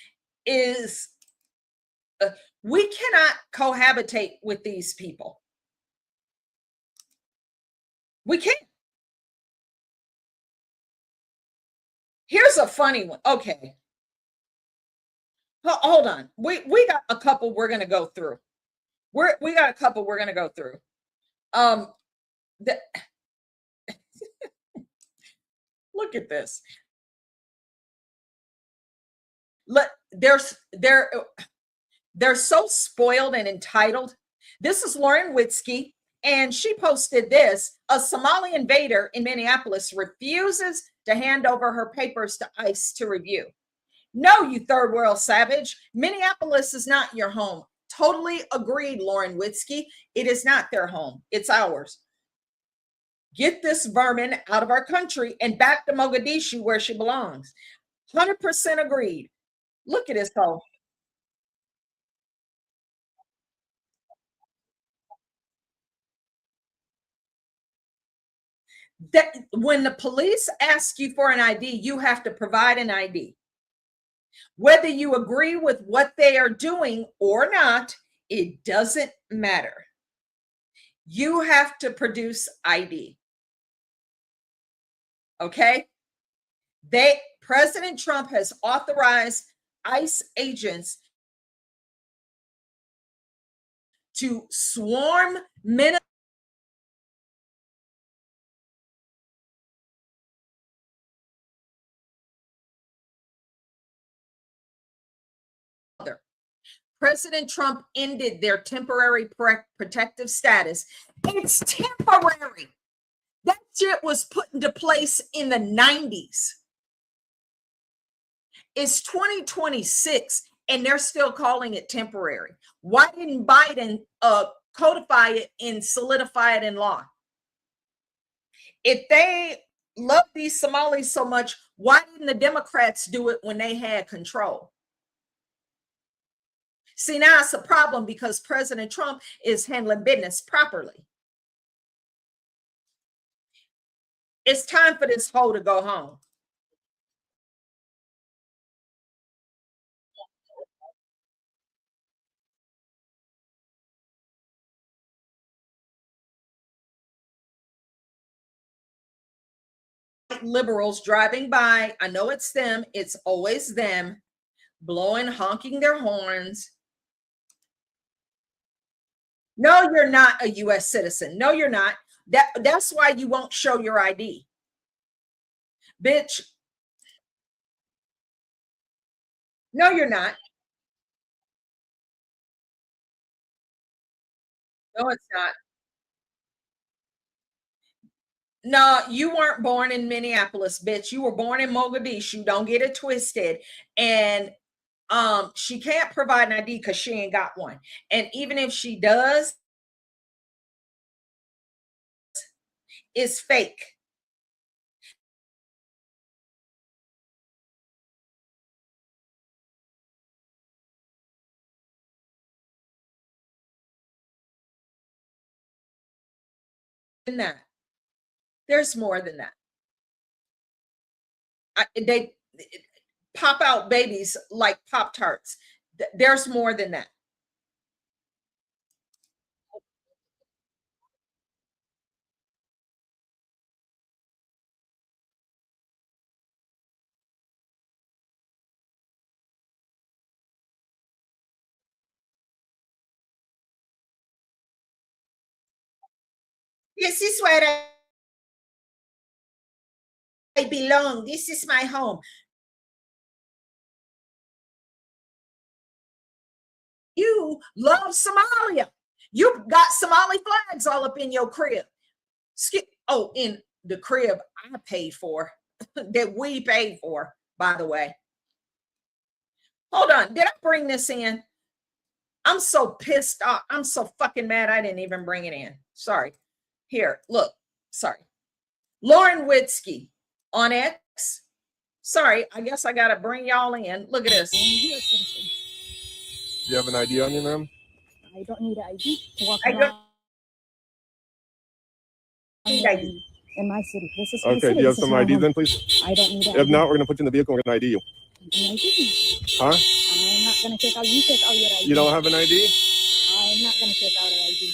is? We cannot cohabitate with these people. We can't. Here's a funny one. Okay. Hold on. We got a couple we're going to go through. We got a couple we're going to go through. Look at this. They're so spoiled and entitled. This is Lauren Witzke, and she posted this. A Somali invader in Minneapolis refuses to hand over her papers to ICE to review. No, you third world savage. Minneapolis is not your home. Totally agreed, Lauren Witzke. It is not their home. It's ours. Get this vermin out of our country and back to Mogadishu where she belongs. 100% agreed. Look at this hoe. That when the police ask you for an ID, you have to provide an ID. Whether you agree with what they are doing or not, it doesn't matter. You have to produce ID. Okay? President Trump has authorized ICE agents to swarm Minnesota. President Trump ended their temporary protective status. It's temporary. That shit was put into place in the 90s. It's 2026 and they're still calling it temporary. Why didn't Biden codify it and solidify it in law? If they love these Somalis so much, why didn't the Democrats do it when they had control? See, now it's a problem because President Trump is handling business properly. It's time for this hoe to go home. Liberals driving by, I know it's them, it's always them, blowing, honking their horns. No, you're not a U.S. citizen. No, you're not. That's why you won't show your ID. Bitch. No, you're not. No, it's not. No, you weren't born in Minneapolis, bitch. You were born in Mogadishu. Don't get it twisted. And she can't provide an ID because she ain't got one. And even if she does, it's fake. Than that. There's more than that. They pop out babies like Pop-Tarts. There's more than that. This is where I belong. This is my home. You love Somalia. You got Somali flags all up in your crib. Oh, in the crib I paid for, that we paid for, by the way. Hold on. Did I bring this in? I'm so pissed off. I'm so fucking mad I didn't even bring it in. Sorry. Here, look. Sorry. Lauren Witzke on X. Sorry, I guess I got to bring y'all in. Look at this. Do you have an ID on you, ma'am? I don't need an ID to walk I around. don't need ID. In my city. This is my Okay, city. do you have This is some my ID home. then, please? I don't need an If ID. not, we're going to put you in the vehicle and we're going to ID you. An ID. Huh? I'm not going to take out. You take out your ID. You don't have an ID? I'm not going to take out an ID.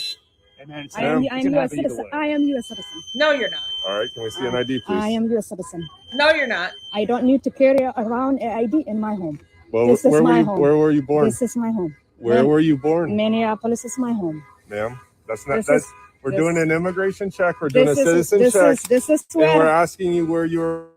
Hey man, it's I am it can U.S. happen either citizen. way. I am U.S. citizen. No, you're not. All right, can we see an ID, please? I am U.S. citizen. No, you're not. I don't need to carry around an ID in my home. Well, This is my home. Where were you born? This is my home. Where were you born? Minneapolis is my home. Ma'am, that's not, This we're this- doing an immigration check. We're doing a citizen this check. This is And we're where asking you where you were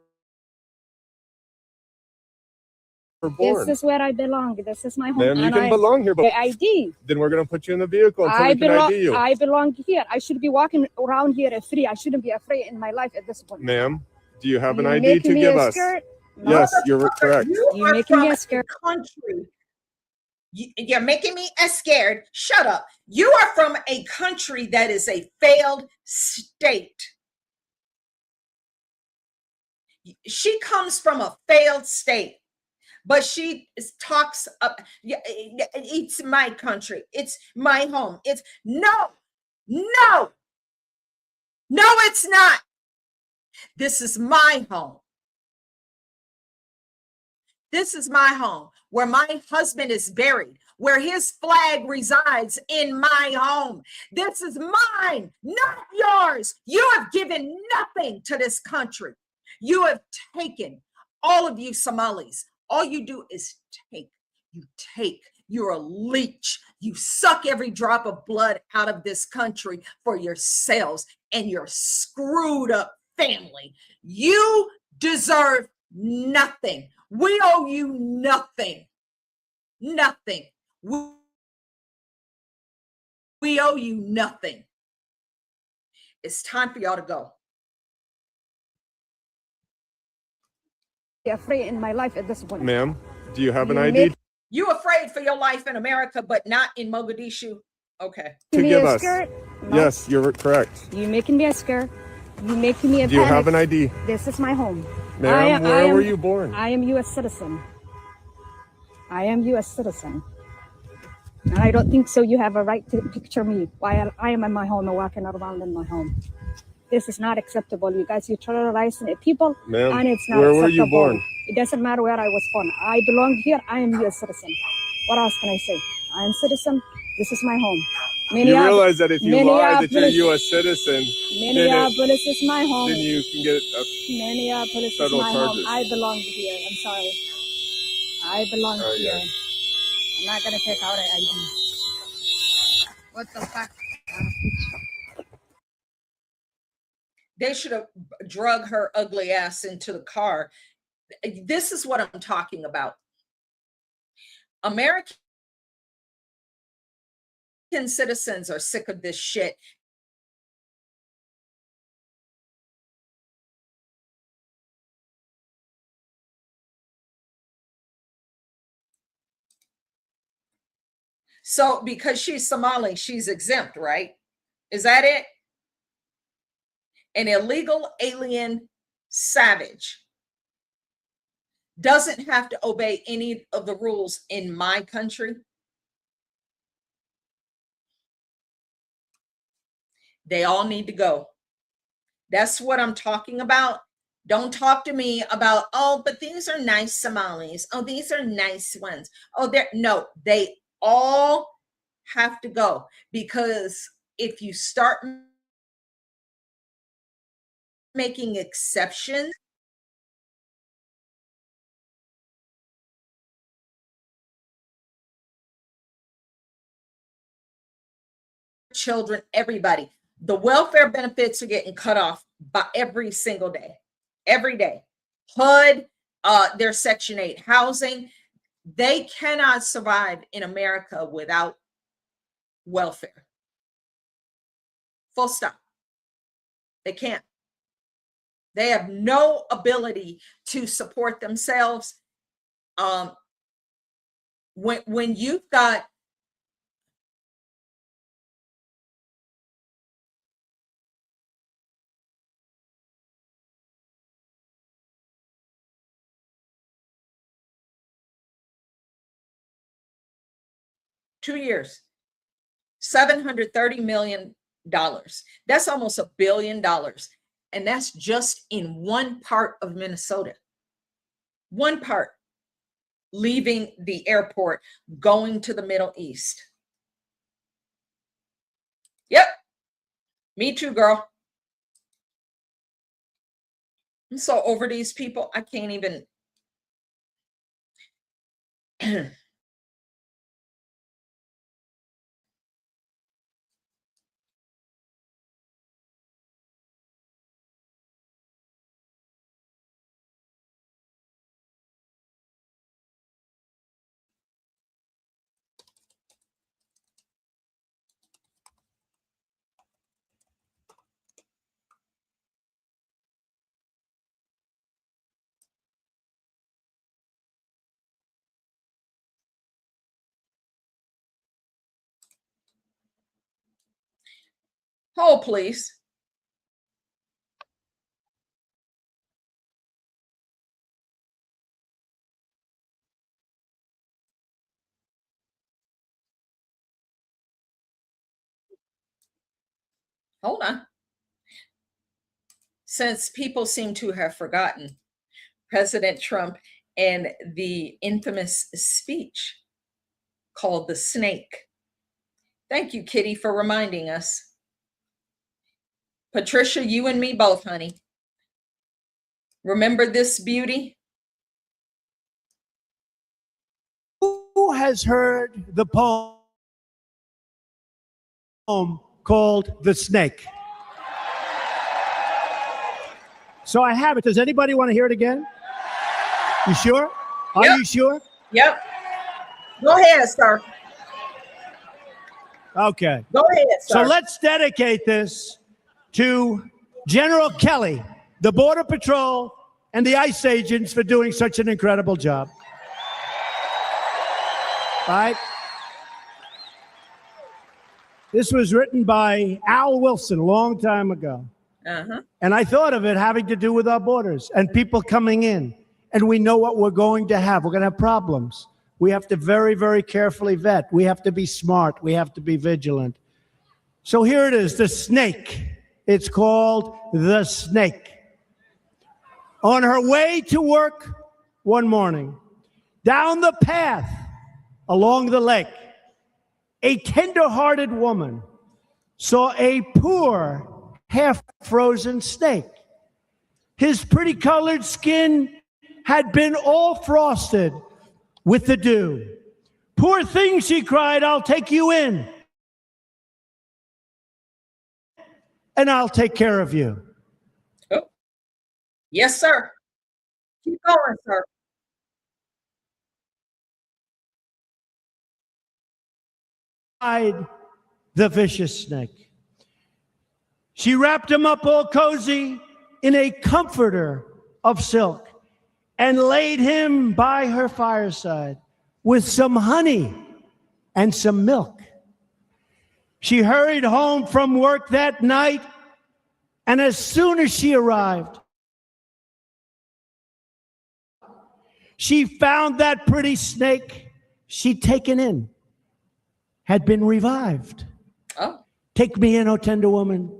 born. this is where I belong. This is my home. Ma'am, you and can belong here, but the ID. then we're going to put you in the vehicle until I we can belong. ID you. I belong here. I should be walking around here free. I shouldn't be afraid in my life at this point. Ma'am, do you have an You ID making to me give a us? skirt? No. Yes, you're correct. You're are making me from a scared. country. You're making me scared. Shut up. You are from a country that is a failed state. She comes from a failed state, but she talks up. It's my country. It's my home. It's no, it's not. This is my home. This is my home, where my husband is buried, where his flag resides in my home. This is mine, not yours. You have given nothing to this country. You have taken, all of you Somalis, all you do is take. You take. You're a leech. You suck every drop of blood out of this country for yourselves and your screwed up family. You deserve nothing. We owe you nothing. Nothing. We owe you nothing. It's time for y'all to go. Be afraid in my life at this point. Ma'am, do you have an You ID make- You afraid for your life in America, but not in Mogadishu? Okay. to me give a us? skirt? No. Yes, you're correct. You making me a skirt? You making me a Do you have panic? an ID? This is my home. Ma'am, where were you born? I am U.S. citizen. I am U.S. citizen. And I don't think so. You have a right to picture me while I am in my home and walking around in my home. This is not acceptable. You guys, you're terrorizing people, Ma'am, and it's not where acceptable. were you born? It doesn't matter where I was born. I belong here. I am U.S. citizen. What else can I say? I am citizen. This is my home. You realize that if you lie that you're a Minneapolis- U.S. citizen, Minneapolis is my home. then you can get a Minneapolis is federal my charges. home. I belong here. I'm sorry. I belong Oh, here. yeah. I'm not gonna take out an ID. What the fuck? They should have drug her ugly ass into the car. This is what I'm talking about. American citizens are sick of this shit. So because she's Somali, she's exempt, right? Is that it? An illegal alien savage doesn't have to obey any of the rules in my country. They all need to go. That's what I'm talking about. Don't talk to me about, oh, but these are nice Somalis. Oh, these are nice ones. Oh, no, they all have to go, because if you start making exceptions, children, everybody, the welfare benefits are getting cut off by every single day, every day. HUD, their Section 8 housing, they cannot survive in America without welfare. Full stop. They can't. They have no ability to support themselves. When you've got $2 years, $730 million. That's almost $1 billion. And that's just in one part of Minnesota. One part, leaving the airport, going to the Middle East. Yep. Me too, girl. I'm so over these people. I can't even. Hold, please. Hold on. Since people seem to have forgotten President Trump and the infamous speech called The Snake. Thank you, Kitty, for reminding us. Patricia, you and me both, honey. Remember this beauty? Who has heard the poem called The Snake? So I have it. Does anybody want to hear it again? You sure? Are you sure? Yep. Go ahead, sir. Okay. Go ahead, sir. So let's dedicate this to General Kelly, the Border Patrol, and the ICE agents for doing such an incredible job. All right? This was written by Al Wilson a long time ago. And I thought of it having to do with our borders and people coming in. And we know what we're going to have. We're going to have problems. We have to very, very carefully vet. We have to be smart. We have to be vigilant. So here it is, The Snake. It's called The Snake. On her way to work one morning, down the path along the lake, a tender-hearted woman saw a poor, half-frozen snake. His pretty-colored skin had been all frosted with the dew. Poor thing, she cried, I'll take you in, and I'll take care of you. Yes, sir. Keep going, sir. The vicious snake. She wrapped him up all cozy in a comforter of silk and laid him by her fireside with some honey and some milk. She hurried home from work that night, and as soon as she arrived, she found that pretty snake she'd taken in had been revived. Oh. Take me in, O tender woman.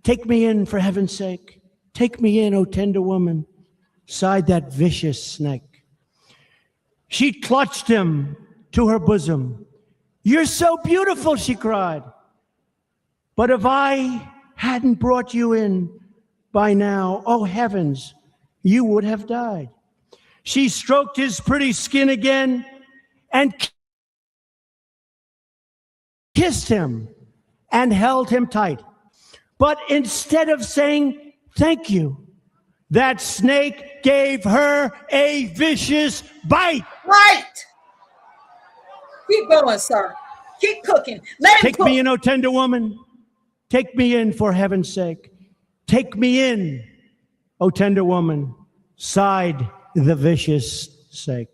Take me in, for heaven's sake. Take me in, O tender woman, sighed that vicious snake. She clutched him to her bosom. You're so beautiful, she cried. But if I hadn't brought you in by now, oh heavens, you would have died. She stroked his pretty skin again and kissed him and held him tight. But instead of saying thank you, that snake gave her a vicious bite. Right. Keep going, sir. Keep cooking. Let him Take cook. me in, O tender woman. Take me in, for heaven's sake. Take me in, O tender woman, sighed the vicious snake.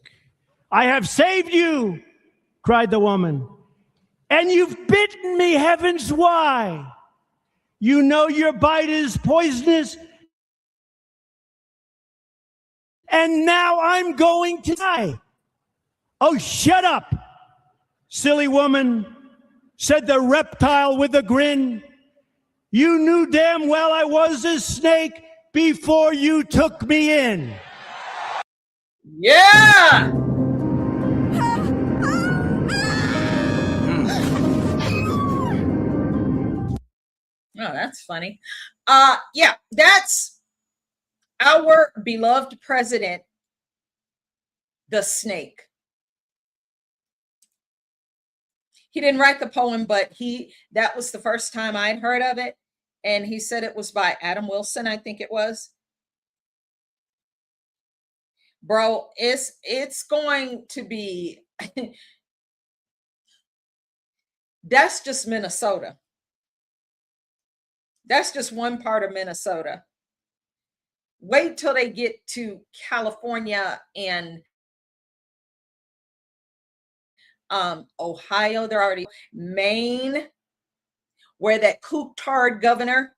I have saved you, cried the woman. And you've bitten me, heavens, why? You know your bite is poisonous, and now I'm going to die. Oh, shut up, silly woman, said the reptile with a grin. You knew damn well I was a snake before you took me in. Yeah. Oh, that's funny. Yeah, that's our beloved president, the snake. He didn't write the poem, but that was the first time I'd heard of it. And he said it was by Adam Wilson, I think it was. Bro, it's going to be that's just Minnesota. That's just one part of Minnesota. Wait till they get to California and Ohio. They're already Maine, where that coop-tard governor,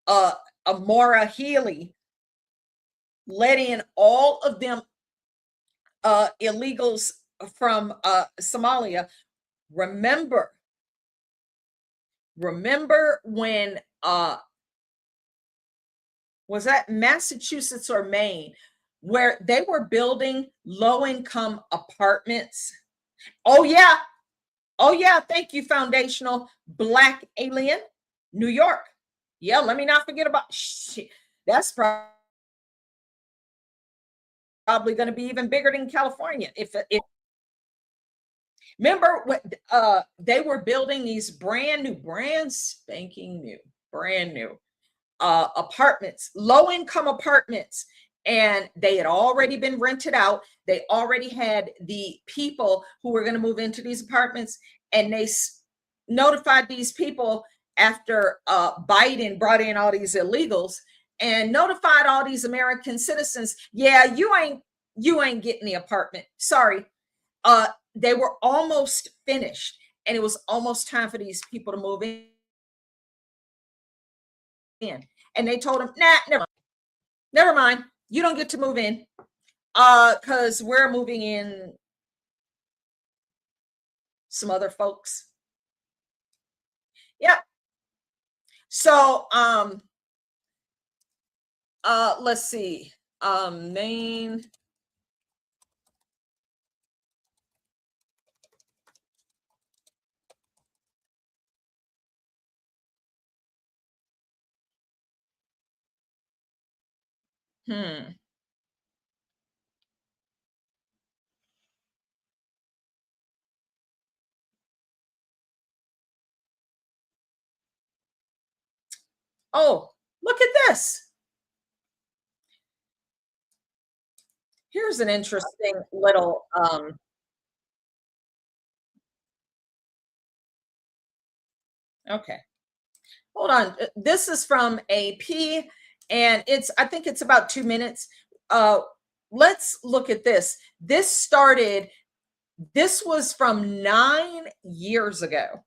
Amora Healy, let in all of them illegals from Somalia. Remember when was that Massachusetts or Maine, where they were building low-income apartments? Oh yeah, thank you, foundational Black alien, New York. Yeah, let me not forget about shit. That's probably going to be even bigger than California. If remember what they were building these brand spanking new apartments, low-income apartments, and they had already been rented out. They already had the people who were going to move into these apartments, and they notified these people after Biden brought in all these illegals and notified all these American citizens, yeah, you ain't getting the apartment. Sorry. They were almost finished, and it was almost time for these people to move in. And they told him, nah, never mind. You don't get to move in because we're moving in some other folks. Yep. So let's see. Maine. Oh, look at this. Here's an interesting little okay. Hold on. This is from AP and I think it's about 2 minutes. Let's look at this. This was from 9 years ago.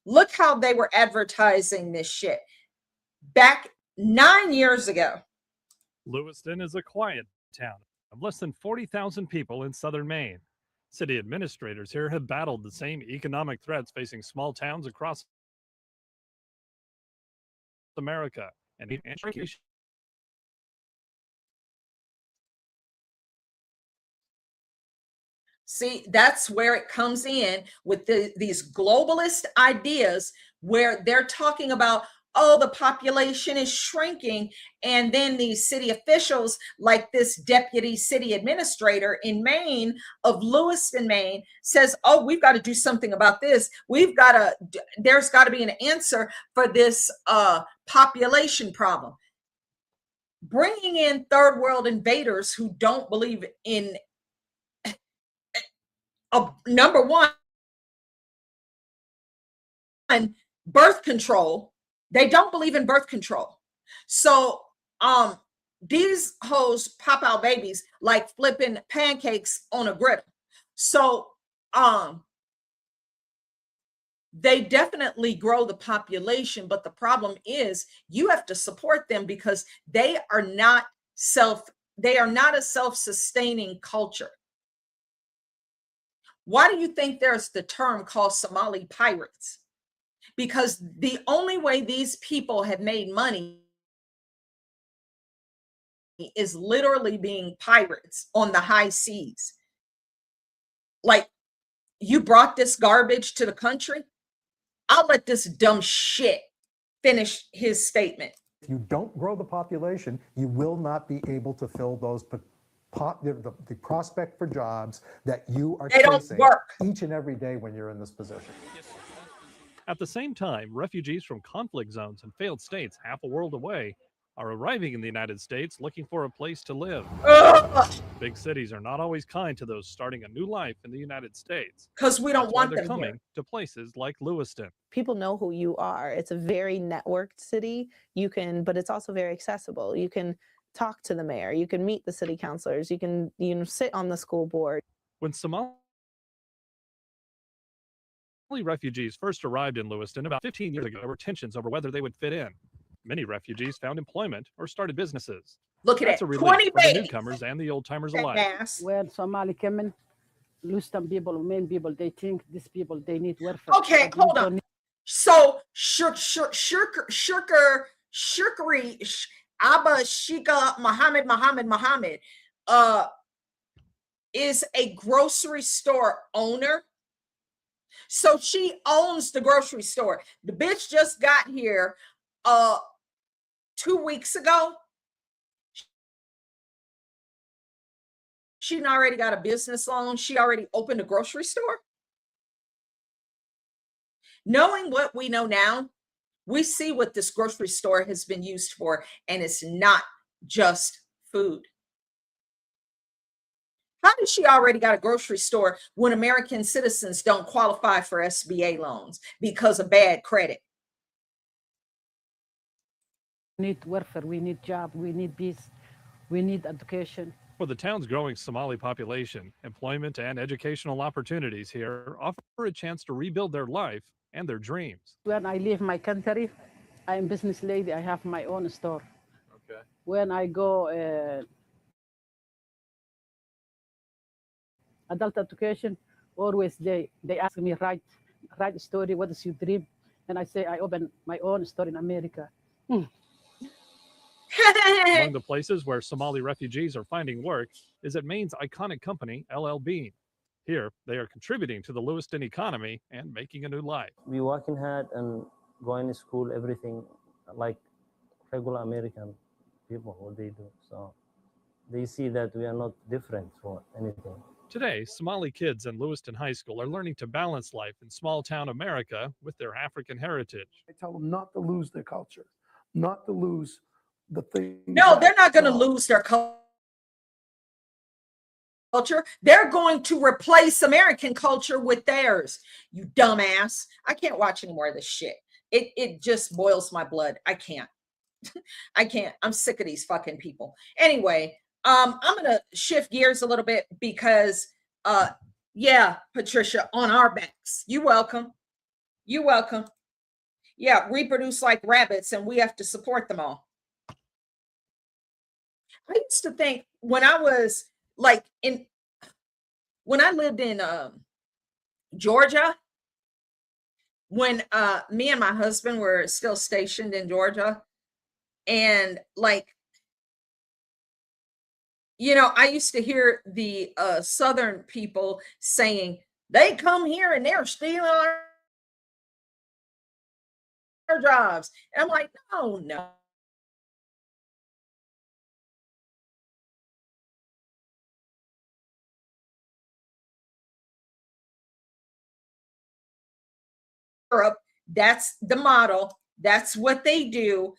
Look how they were advertising this shit back 9 years ago. Lewiston is a quiet town of less than 40,000 people in southern Maine. City administrators here have battled the same economic threats facing small towns across America and education. See, that's where it comes in with these globalist ideas where they're talking about, oh, the population is shrinking. And then these city officials, like this deputy city administrator in Maine of Lewiston, Maine, says, oh, we've got to do something about this. There's got to be an answer for this population problem. Bringing in third world invaders who don't believe in number one, birth control. They don't believe in birth control. So these hoes pop out babies like flipping pancakes on a griddle. So they definitely grow the population, but the problem is you have to support them because they are not a self-sustaining culture. Why do you think there's the term called Somali pirates? Because the only way these people have made money is literally being pirates on the high seas. Like, you brought this garbage to the country? I'll let this dumb shit finish his statement. If you don't grow the population, you will not be able to fill those the prospect for jobs that you are chasing each and every day when you're in this position. At the same time, refugees from conflict zones and failed states half a world away are arriving in the United States looking for a place to live. Big cities are not always kind to those starting a new life in the United States. Because we don't want them coming to places like Lewiston. People know who you are. It's a very networked city. But it's also very accessible. You can talk to the mayor. You can meet the city councilors. You can sit on the school board. When Somali refugees first arrived in Lewiston about 15 years ago, there were tensions over whether they would fit in. Many refugees found employment or started businesses. Look at That's a relief for the newcomers and the old-timers alike. When Somali came in, Lewiston people, main people, they think these people, they need welfare. Okay, hold on. So, Abba Shika Muhammad is a grocery store owner. So she owns the grocery store. The bitch just got here 2 weeks ago. She already got a business loan. She already opened a grocery store. Knowing what we know now, we see what this grocery store has been used for, and it's not just food. How did she already got a grocery store when American citizens don't qualify for SBA loans because of bad credit? We need welfare, we need job, we need peace, we need education. For the town's growing Somali population, employment and educational opportunities here offer a chance to rebuild their life and their dreams. When I leave my country, I'm a business lady. I have my own store. Okay. When I go adult education, always they ask me, write a story. What is your dream? And I say, I open my own store in America. Among the places where Somali refugees are finding work is at Maine's iconic company, LL Bean. Here, they are contributing to the Lewiston economy and making a new life. We working hard and going to school, everything like regular American people, what they do. So they see that we are not different for anything. Today, Somali kids in Lewiston High School are learning to balance life in small-town America with their African heritage. I tell them not to lose their culture, not to lose the thing. No, they're not going to lose their culture. culture. They're going to replace American culture with theirs. You dumbass. I can't watch any more of this shit. It just boils my blood. I can't. I can't. I'm sick of these fucking people. Anyway, I'm gonna shift gears a little bit because yeah, Patricia, on our backs. You welcome. You welcome. Yeah, reproduce like rabbits, and we have to support them all. I used to think when I was like when I lived in Georgia, when me and my husband were still stationed in Georgia, and like, you know, I used to hear the Southern people saying they come here and they're stealing our jobs. And I'm like, no. Europe, that's the model. That's what they do.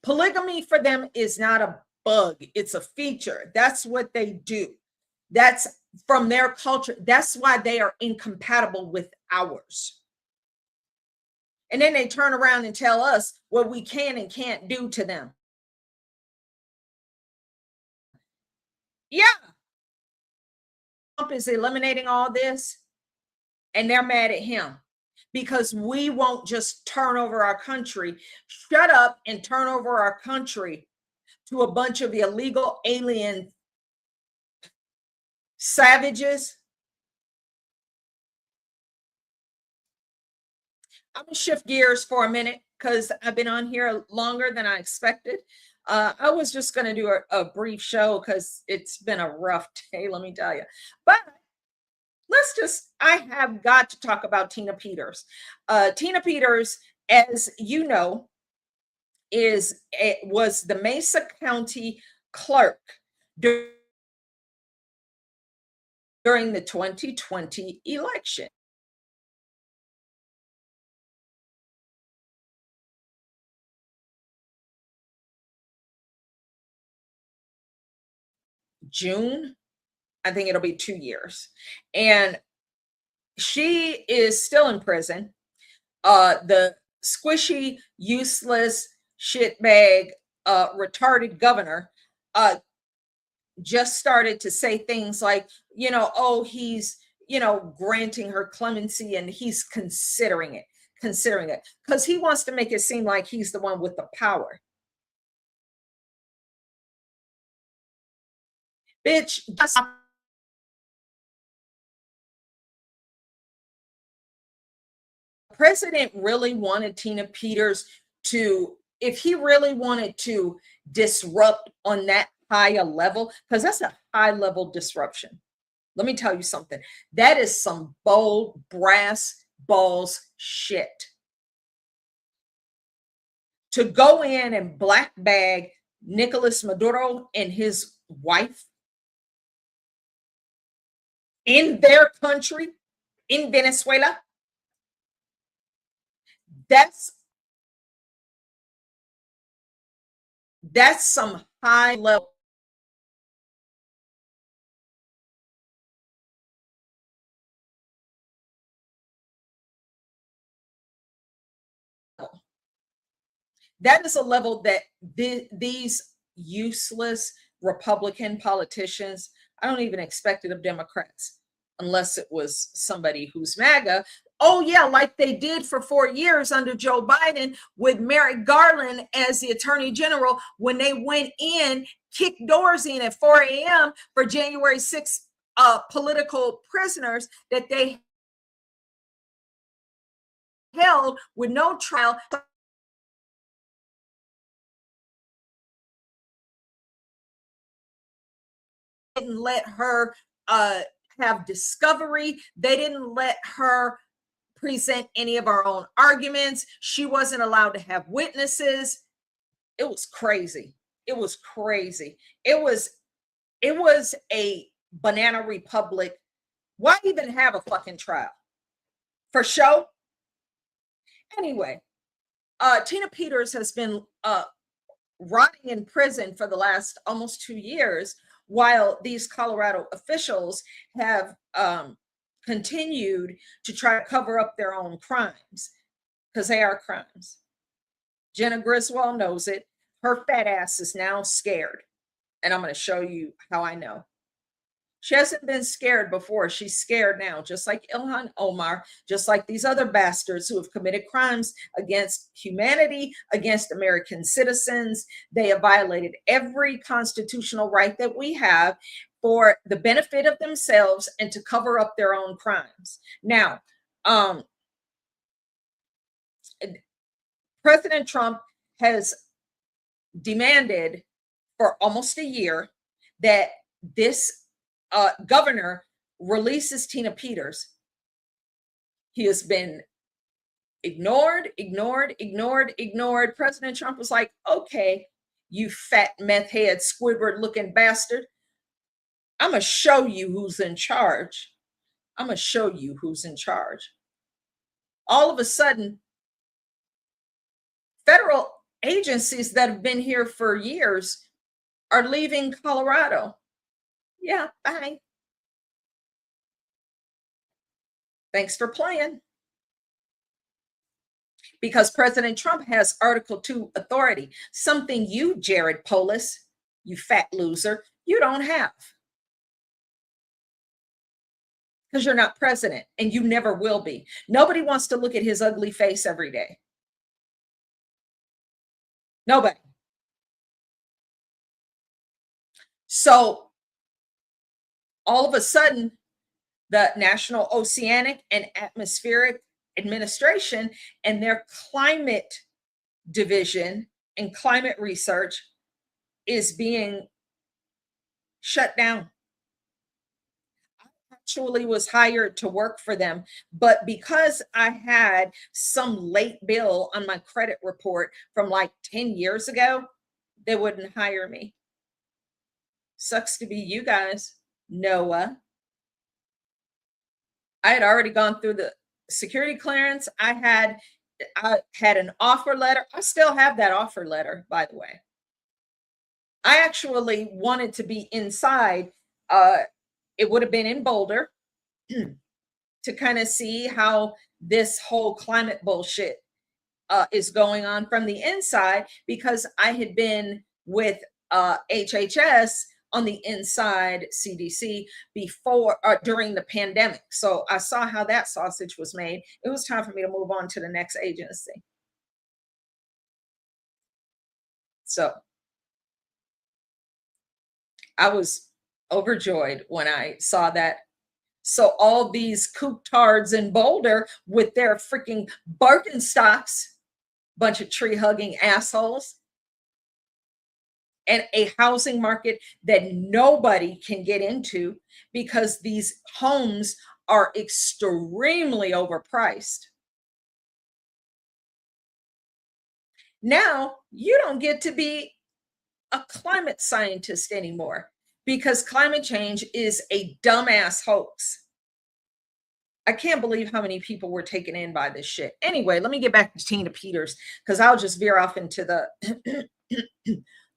Polygamy for them is not a bug. It's a feature. That's what they do. That's from their culture. That's why they are incompatible with ours. And then they turn around and tell us what we can and can't do to them. Yeah. Trump is eliminating all this, and they're mad at him because we won't just turn over our country, shut up and turn over our country to a bunch of illegal alien savages. I'm gonna shift gears for a minute because I've been on here longer than I expected. I was just going to do a brief show because it's been a rough day, let me tell you. But I have got to talk about Tina Peters. Tina Peters, as you know, was the Mesa County clerk during the 2020 election. June, I think it'll be 2 years. And she is still in prison. The squishy, useless, shitbag, retarded governor just started to say things like, you know, oh, he's, you know, granting her clemency and he's considering it because he wants to make it seem like he's the one with the power. Bitch, President really wanted Tina Peters to, if he really wanted to disrupt on that higher level, because that's a high level disruption. Let me tell you something. That is some bold brass balls shit. To go in and black bag Nicolas Maduro and his wife in their country, in Venezuela, that's some high level. That is a level that these useless Republican politicians, I don't even expect it of Democrats, unless it was somebody who's MAGA. Oh yeah, like they did for 4 years under Joe Biden with Merrick Garland as the Attorney General when they went in, kicked doors in at 4 a.m. for January 6th political prisoners that they held with no trial. Didn't let her have discovery. They didn't let her present any of her own arguments. She wasn't allowed to have witnesses. It was crazy. It was crazy. It was a banana republic. Why even have a fucking trial? For show? Anyway, Tina Peters has been rotting in prison for the last almost 2 years, while these Colorado officials have continued to try to cover up their own crimes, because they are crimes. Jenna Griswold knows it. Her fat ass is now scared. And I'm going to show you how I know. She hasn't been scared before. She's scared now, just like Ilhan Omar, just like these other bastards who have committed crimes against humanity, against American citizens. They have violated every constitutional right that we have for the benefit of themselves and to cover up their own crimes. Now, President Trump has demanded for almost a year that this governor releases Tina Peters. He has been ignored. President Trump was like, okay, you fat meth head, Squidward looking bastard. I'm going to show you who's in charge. I'm going to show you who's in charge. All of a sudden, federal agencies that have been here for years are leaving Colorado. Yeah, bye. Thanks for playing. Because President Trump has Article 2 authority, something you, Jared Potus, you fat loser, you don't have. Because you're not president and you never will be. Nobody wants to look at his ugly face every day. Nobody. So all of a sudden, the National Oceanic and Atmospheric Administration and their climate division and climate research is being shut down. I actually was hired to work for them, but because I had some late bill on my credit report from like 10 years ago, they wouldn't hire me. Sucks to be you guys. Noah. I had already gone through the security clearance. I had an offer letter. I still have that offer letter, by the way. I actually wanted to be inside. It would have been in Boulder to kind of see how this whole climate bullshit is going on from the inside, because I had been with HHS on the inside CDC before during the pandemic. So I saw how that sausage was made. It was time for me to move on to the next agency. So I was overjoyed when I saw that. So all these kooktards in Boulder with their freaking Birkenstocks, bunch of tree hugging assholes, and a housing market that nobody can get into because these homes are extremely overpriced. Now you don't get to be a climate scientist anymore because climate change is a dumbass hoax. I can't believe how many people were taken in by this shit. Anyway, let me get back to Tina Peters, because I'll just veer off into the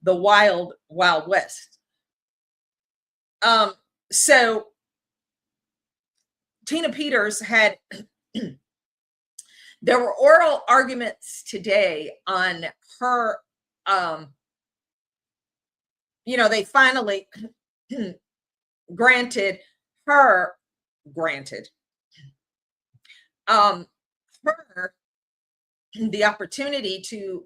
the wild west. So Tina Peters had there were oral arguments today on her they finally granted her the opportunity to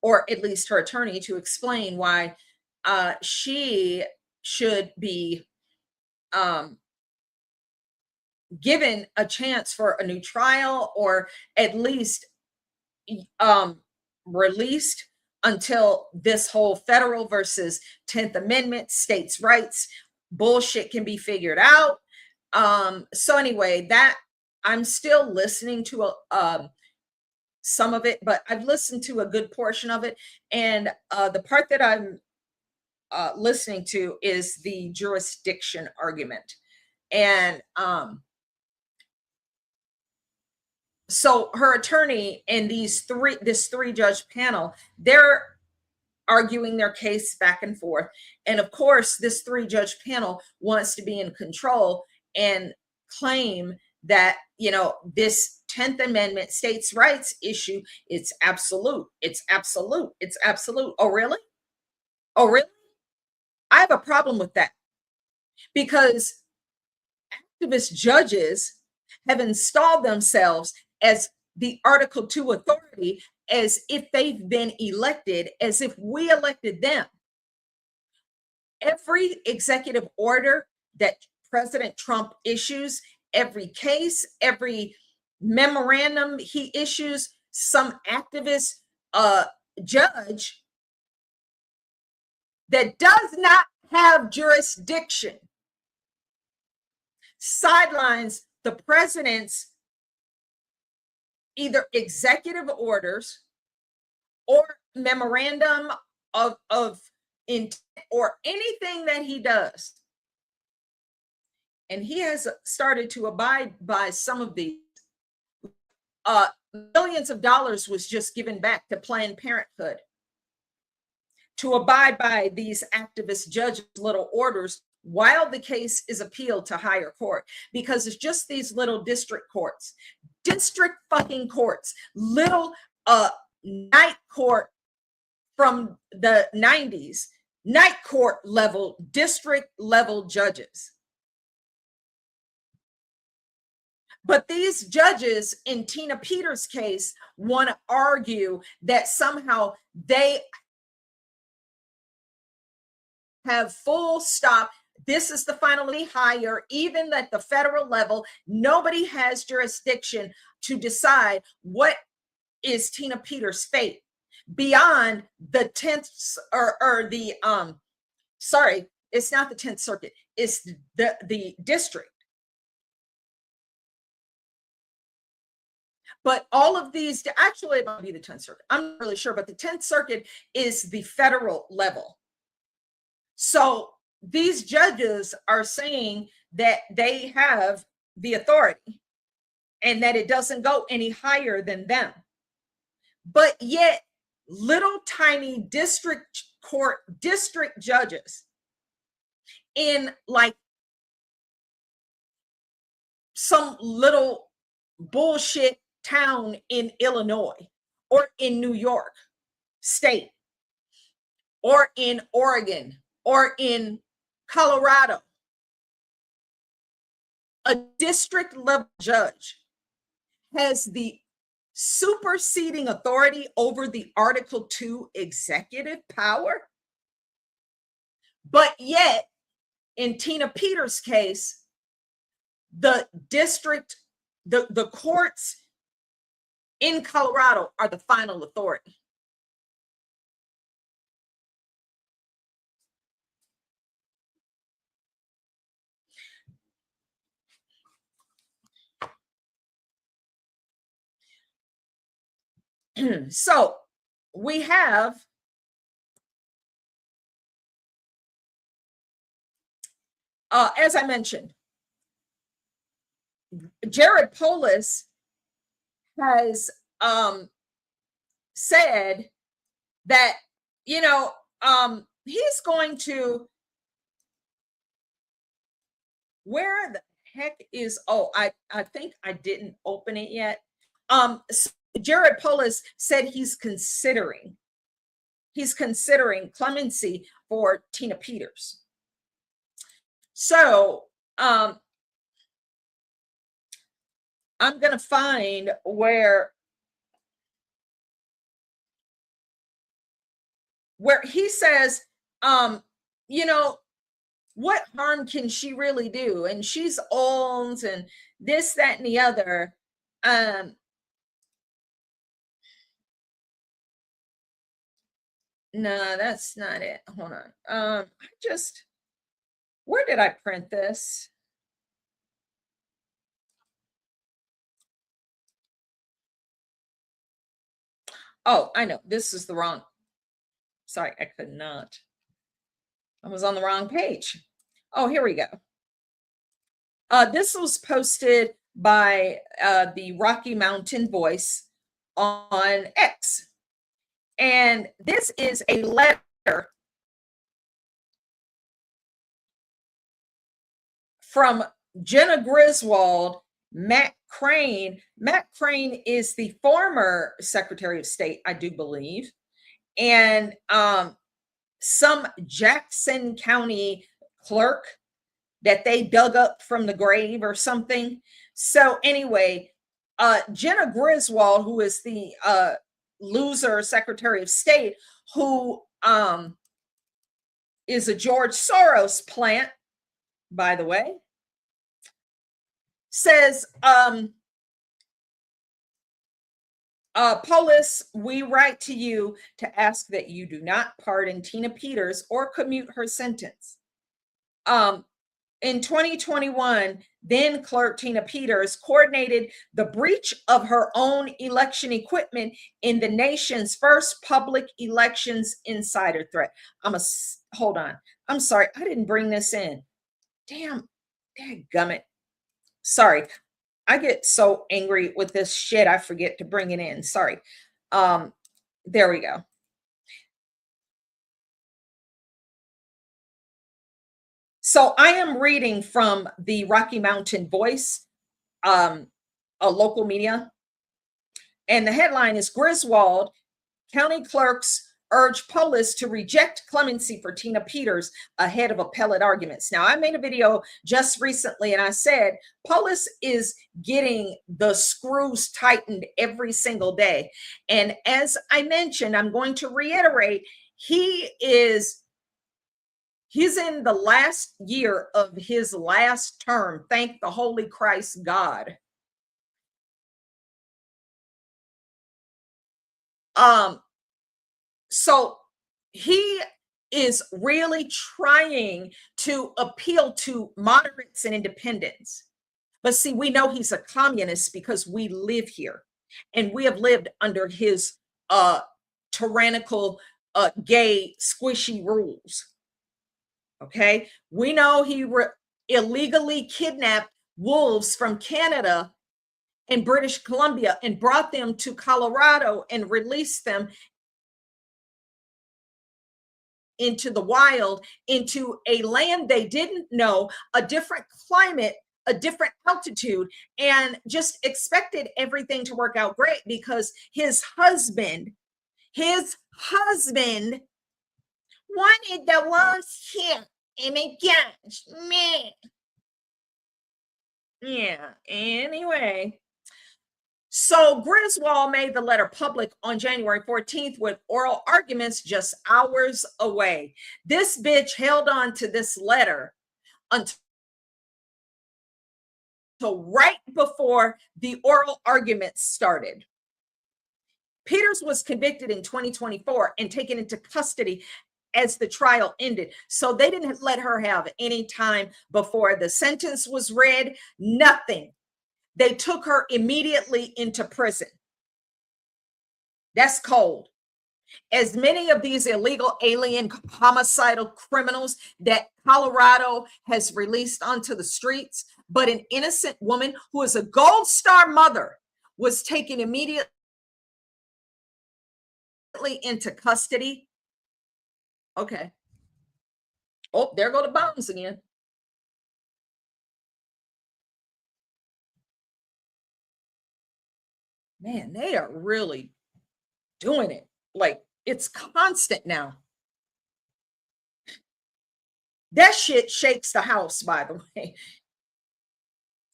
or at least her attorney to explain why she should be given a chance for a new trial, or at least released until this whole federal versus 10th Amendment states' rights bullshit can be figured out. So anyway, that I'm still listening to some of it, but I've listened to a good portion of it. And the part that I'm listening to is the jurisdiction argument. And so her attorney and this three-judge panel, they're arguing their case back and forth. And of course, this 3-judge panel wants to be in control and claim that, you know, this 10th Amendment states' rights issue, it's absolute. It's absolute. It's absolute. Oh, really? Oh, really? I have a problem with that, because activist judges have installed themselves as the Article 2 authority, as if they've been elected, as if we elected them. Every executive order that President Trump issues, every case, every memorandum he issues, some activist judge that does not have jurisdiction sidelines the president's either executive orders or memorandum of intent or anything that he does. And he has started to abide by some of these. Millions of dollars was just given back to Planned Parenthood to abide by these activist judges' little orders while the case is appealed to higher court, because it's just these little district courts, district fucking courts, little night court from the 90s, night court level, district level judges. But these judges in Tina Peters' case want to argue that somehow they have full stop. This is the finally higher, even at the federal level, nobody has jurisdiction to decide what is Tina Peters' fate beyond the 10th or the sorry, it's not the 10th Circuit, it's the district. But all of these, actually it might be the 10th Circuit, I'm not really sure, but the 10th Circuit is the federal level. So these judges are saying that they have the authority and that it doesn't go any higher than them. But yet, little tiny district court, district judges in like some little bullshit town in Illinois or in New York State or in Oregon or in Colorado, a district level judge has the superseding authority over the Article 2 executive power. But yet, in Tina Peters' case, the district, the courts in Colorado are the final authority. So we have as I mentioned, Jared Potus has said that, you know, he's going to, where the heck is, oh, I think I didn't open it yet. So Jared Potus said he's considering clemency for Tina Peters. So I'm going to find where he says, you know, what harm can she really do? And she's old and this, that, and the other. No, that's not it. Hold on. Where did I print this? Oh, I know. This is the wrong. Sorry, I could not. I was on the wrong page. Oh, here we go. This was posted by the Rocky Mountain Voice on X. And this is a letter from Jenna Griswold, Matt Crane. Matt Crane is the former Secretary of State, I do believe, and some Jackson County clerk that they dug up from the grave or something. So anyway, Jenna Griswold, who is the loser Secretary of State, who is a George Soros plant, by the way, says, Potus, we write to you to ask that you do not pardon Tina Peters or commute her sentence. In 2021, then clerk Tina Peters coordinated the breach of her own election equipment in the nation's first public elections insider threat. Hold on. I'm sorry. I didn't bring this in. Damn, dadgummit. Sorry. I get so angry with this shit. I forget to bring it in. Sorry. There we go. So I am reading from the Rocky Mountain Voice, a local media. And the headline is Griswold, County Clerks urge Potus to reject clemency for Tina Peters ahead of appellate arguments. Now, I made a video just recently and I said, Potus is getting the screws tightened every single day. And as I mentioned, I'm going to reiterate, he's in the last year of his last term. Thank the Holy Christ God. So he is really trying to appeal to moderates and independents. But see, we know he's a communist because we live here and we have lived under his tyrannical, gay, squishy rules. Okay, we know he illegally kidnapped wolves from Canada and British Columbia and brought them to Colorado and released them into the wild, into a land they didn't know, a different climate, a different altitude, and just expected everything to work out great because his husband wanted the wolves here. Oh my gosh, man. Yeah, anyway. So Griswold made the letter public on January 14th with oral arguments just hours away. This bitch held on to this letter until right before the oral arguments started. Peters was convicted in 2024 and taken into custody as the trial ended. So they didn't let her have any time before the sentence was read, nothing. They took her immediately into prison. That's cold. As many of these illegal alien homicidal criminals that Colorado has released onto the streets, but an innocent woman who is a Gold Star mother was taken immediately into custody. Okay. Oh, there go the bombs again. Man, they are really doing it. Like, it's constant now. That shit shakes the house, by the way.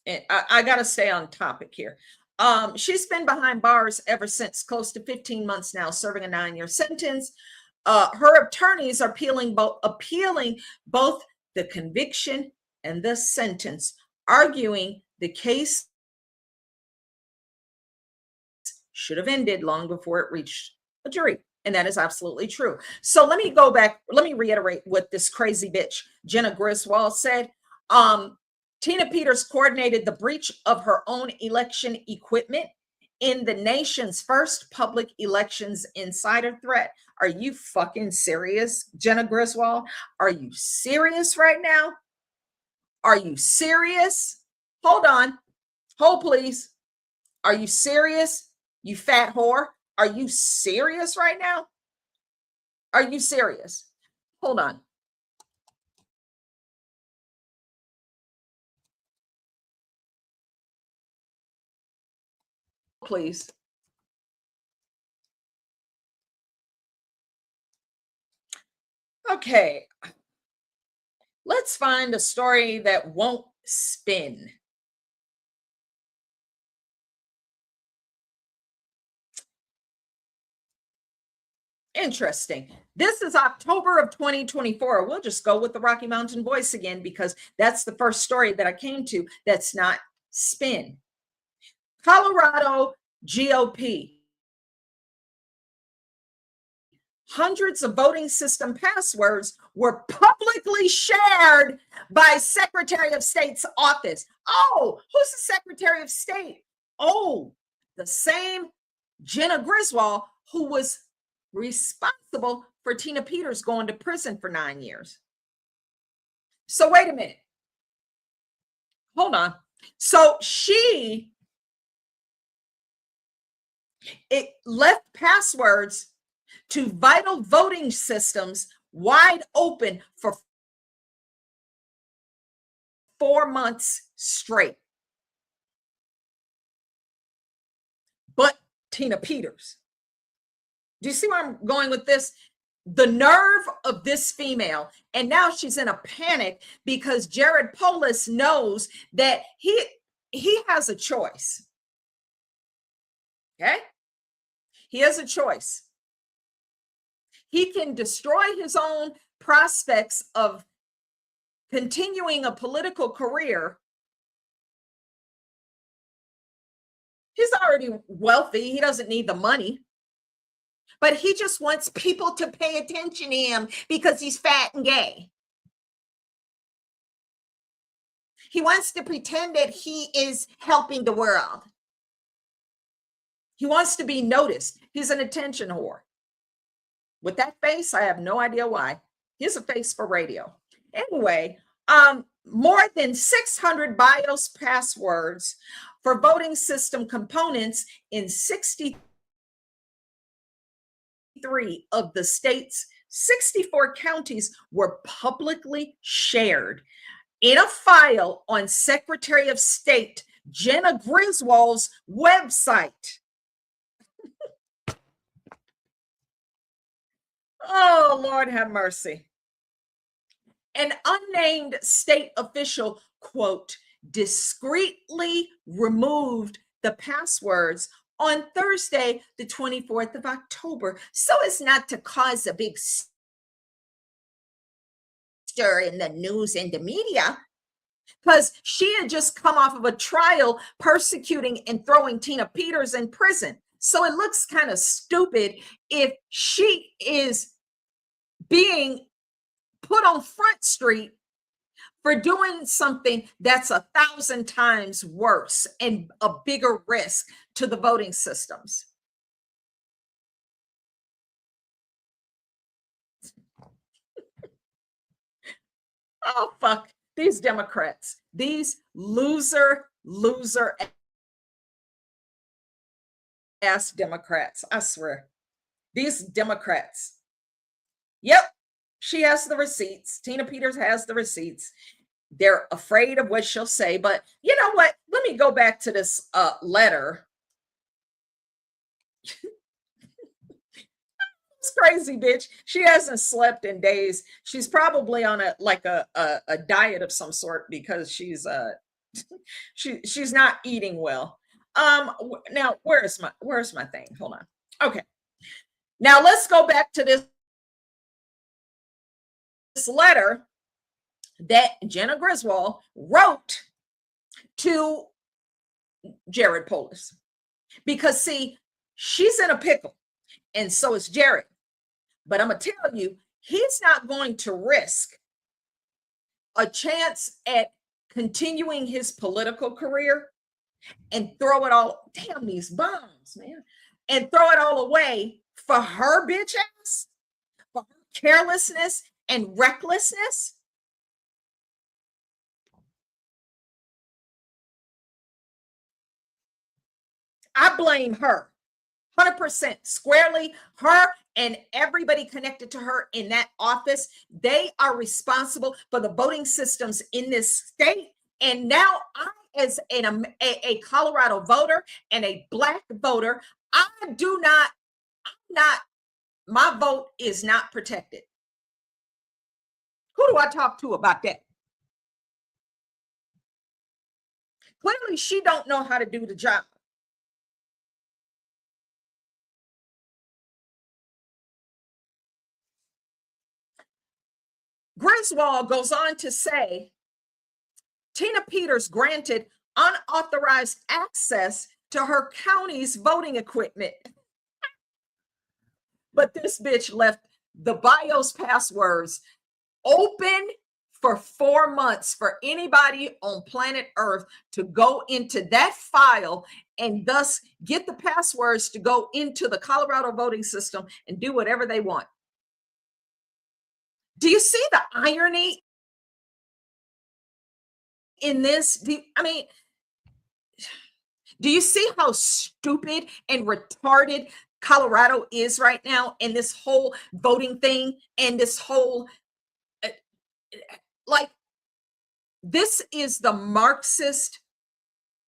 And I got to stay on topic here. She's been behind bars ever since, close to 15 months now, serving a 9-year sentence. Her attorneys are appealing both the conviction and the sentence, arguing the case should have ended long before it reached a jury. And that is absolutely true. So let me go back. Let me reiterate what this crazy bitch, Jenna Griswold, said. Tina Peters coordinated the breach of her own election equipment in the nation's first public elections insider threat. Are you fucking serious, Jenna Griswold? Are you serious right now? Are you serious? Hold on. Hold, please. Are you serious? You fat whore. Are you serious right now? Are you serious? Hold on. Please. Okay. Let's find a story that won't spin. Interesting. This is October of 2024. We'll just go with the Rocky Mountain Voice again because that's the first story that I came to that's not spin. Colorado GOP. Hundreds of voting system passwords were publicly shared by Secretary of State's office. Oh, who's the Secretary of State? Oh, the same Jenna Griswold who was responsible for Tina Peters going to prison for 9 years. So wait a minute. Hold on. So it left passwords to vital voting systems wide open for 4 months straight. But Tina Peters. Do you see where I'm going with this? The nerve of this female, and now she's in a panic because Jared Potus knows that he has a choice. Okay? He has a choice. He can destroy his own prospects of continuing a political career. He's already wealthy. He doesn't need the money. But he just wants people to pay attention to him because he's fat and gay. He wants to pretend that he is helping the world. He wants to be noticed. He's an attention whore. With that face, I have no idea why. Here's a face for radio. Anyway, more than 600 BIOS passwords for voting system components in 63 of the state's 64 counties were publicly shared in a file on Secretary of State Jenna Griswold's website. Oh, Lord have mercy. An unnamed state official, quote, discreetly removed the passwords on Thursday, the 24th of October, so as not to cause a big stir in the news and the media, because she had just come off of a trial persecuting and throwing Tina Peters in prison. So it looks kind of stupid if she is being put on Front Street for doing something that's 1,000 times worse and a bigger risk to the voting systems. Oh, fuck. These Democrats, these loser ass Democrats, I swear. These Democrats. Yep, she has the receipts. Tina Peters has the receipts. They're afraid of what she'll say, but you know what? Let me go back to this letter. It's crazy, bitch. She hasn't slept in days. She's probably on a diet of some sort because she's she's not eating well. Now where's my thing? Hold on. Okay. Now let's go back to this letter that Jenna Griswold wrote to Jared Potus. Because see, she's in a pickle, and so is Jared. But I'm gonna tell you, he's not going to risk a chance at continuing his political career and throw it all, damn these bombs, man, and throw it all away for her bitch ass, for her carelessness and recklessness. I blame her. 100% squarely. Her and everybody connected to her in that office, they are responsible for the voting systems in this state. And now I, as a Colorado voter and a Black voter, my vote is not protected. Who do I talk to about that? Clearly, she don't know how to do the job. Griswold goes on to say, Tina Peters granted unauthorized access to her county's voting equipment. But this bitch left the BIOS passwords open for 4 months for anybody on planet Earth to go into that file and thus get the passwords to go into the Colorado voting system and do whatever they want. Do you see the irony in this? Do you see how stupid and retarded Colorado is right now in this whole voting thing and this whole, this is the Marxist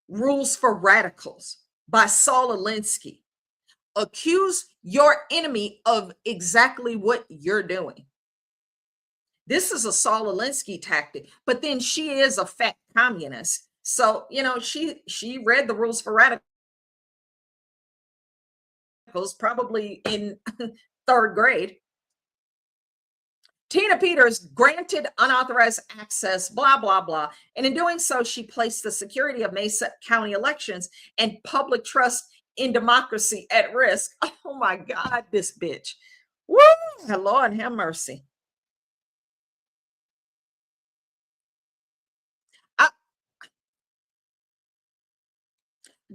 Rules for Radicals by Saul Alinsky. Accuse your enemy of exactly what you're doing. This is a Saul Alinsky tactic, but then she is a fat communist. So, she read the Rules for Radicals probably in 3rd grade. Tina Peters granted unauthorized access, blah, blah, blah. And in doing so, she placed the security of Mesa County elections and public trust in democracy at risk. Oh my God, this bitch. Woo! Lord have mercy.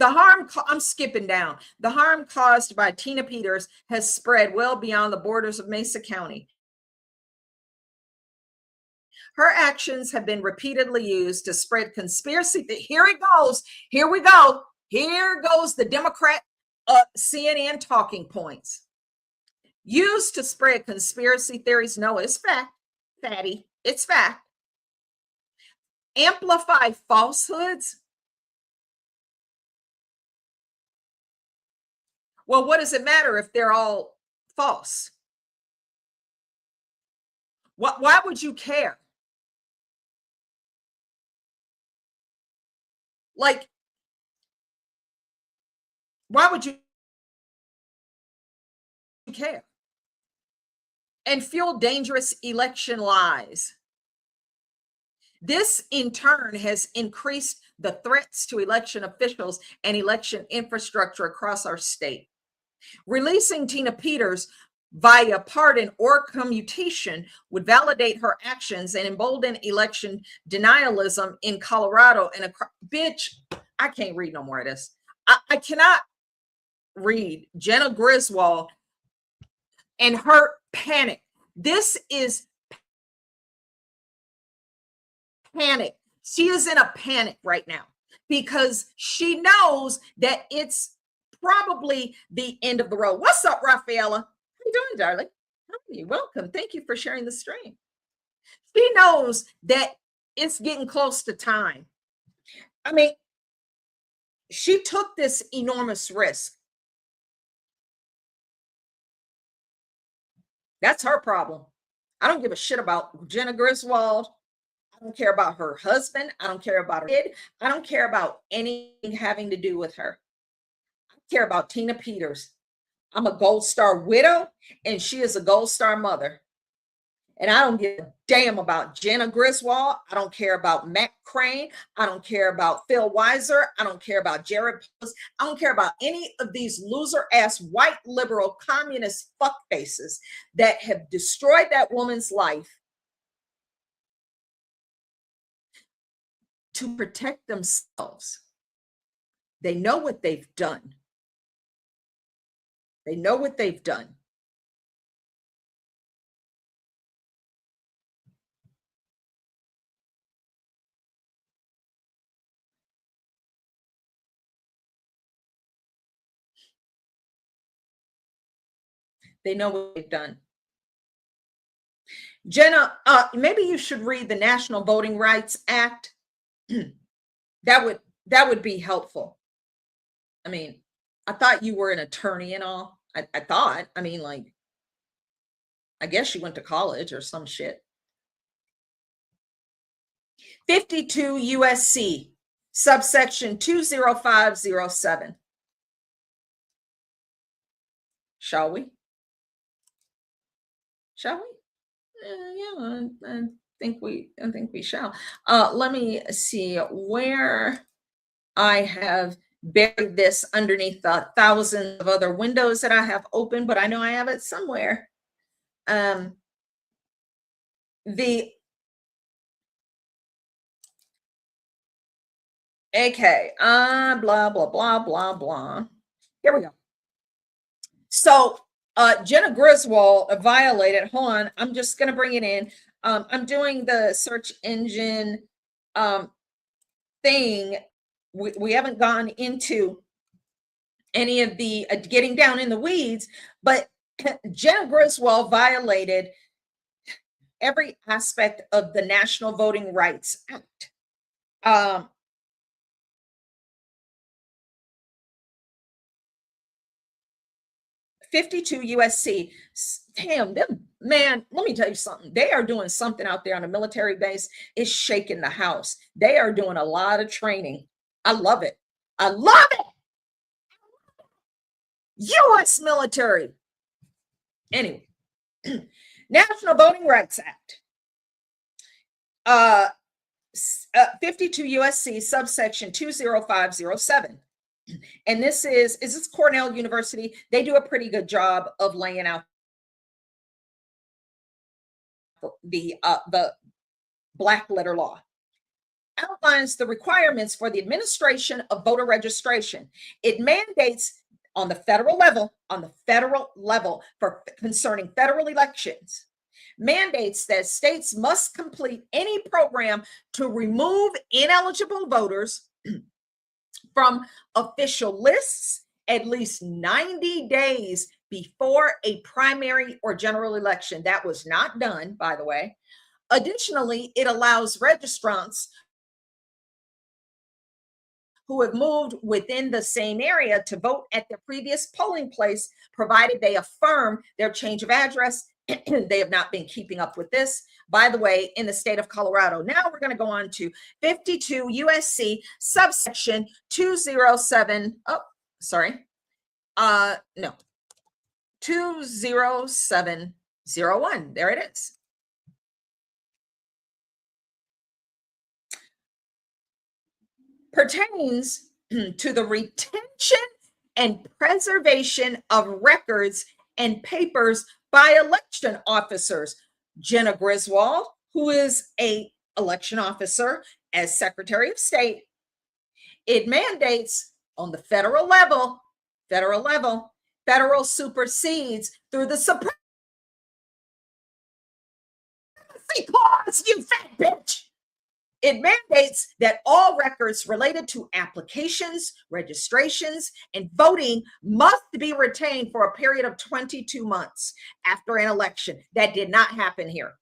I'm skipping down. The harm caused by Tina Peters has spread well beyond the borders of Mesa County. Her actions have been repeatedly used to spread conspiracy. Here it goes. Here we go. Here goes the Democrat CNN talking points. Used to spread conspiracy theories. No, it's fact. Fatty. It's fact. Amplify falsehoods. Well, what does it matter if they're all false? Why would you care? Why would you care? And fuel dangerous election lies. This, in turn, has increased the threats to election officials and election infrastructure across our state. Releasing Tina Peters via pardon or commutation would validate her actions and embolden election denialism in Colorado. And bitch, I can't read no more of this. I cannot read Jenna Griswold and her panic. This is panic. She is in a panic right now because she knows that it's probably the end of the road. What's up, Rafaela? How you doing, darling? How are you? Welcome. Thank you for sharing the stream. She knows that it's getting close to time. I mean, she took this enormous risk. That's her problem. I don't give a shit about Jenna Griswold. I don't care about her husband. I don't care about her kid. I don't care about anything having to do with her. I care about Tina Peters. I'm a Gold Star widow, and she is a Gold Star mother. And I don't give a damn about Jenna Griswold. I don't care about Matt Crane. I don't care about Phil Weiser. I don't care about Jared Potus. I don't care about any of these loser-ass white liberal communist fuckfaces that have destroyed that woman's life to protect themselves. They know what they've done. They know what they've done. They know what they've done. Jenna, maybe you should read the National Voting Rights Act. That would be helpful. I mean, I thought you were an attorney and all. I thought, I mean, like, I guess you went to college or some shit. 52 USC, subsection 20507. Shall we? Shall we? Yeah, I think we shall. Let me see where I have buried this underneath the thousands of other windows that I have open, but I know I have it somewhere. Okay, blah, blah, blah, blah, blah. Here we go. So Jenna Griswold violated, hold on, I'm just going to bring it in. I'm doing the search engine thing. We haven't gone into any of the getting down in the weeds, but Jenna Griswold violated every aspect of the National Voting Rights Act. 52 USC. Damn, them, man, let me tell you something. They are doing something out there on a military base. It's shaking the house. They are doing a lot of training. I love it. I love it. U.S. military. Anyway, National Voting Rights Act. 52 USC subsection 20507. And this is Cornell University. They do a pretty good job of laying out the black letter law. Outlines the requirements for the administration of voter registration. It mandates on the federal level for concerning federal elections, mandates that states must complete any program to remove ineligible voters from official lists at least 90 days before a primary or general election. That was not done, by the way. Additionally, it allows registrants who have moved within the same area to vote at their previous polling place, provided they affirm their change of address. They have not been keeping up with this, by the way, in the state of Colorado. Now we're going to go on to 52 USC subsection 207. Oh, sorry. No. 20701. There it is. Pertains to the retention and preservation of records and papers by election officers. Jenna Griswold, who is an election officer as Secretary of State, it mandates on the federal level, federal supersedes through the Supremacy Clause, you fat bitch. It mandates that all records related to applications, registrations, and voting must be retained for a period of 22 months after an election. That did not happen here.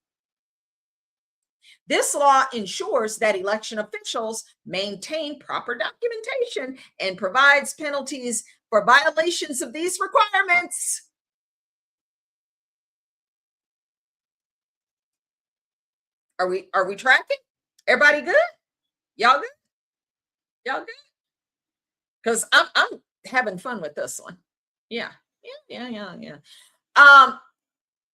This law ensures that election officials maintain proper documentation and provides penalties for violations of these requirements. Are we tracking? Everybody good? Y'all good? Y'all good? Because I'm having fun with this one. Yeah.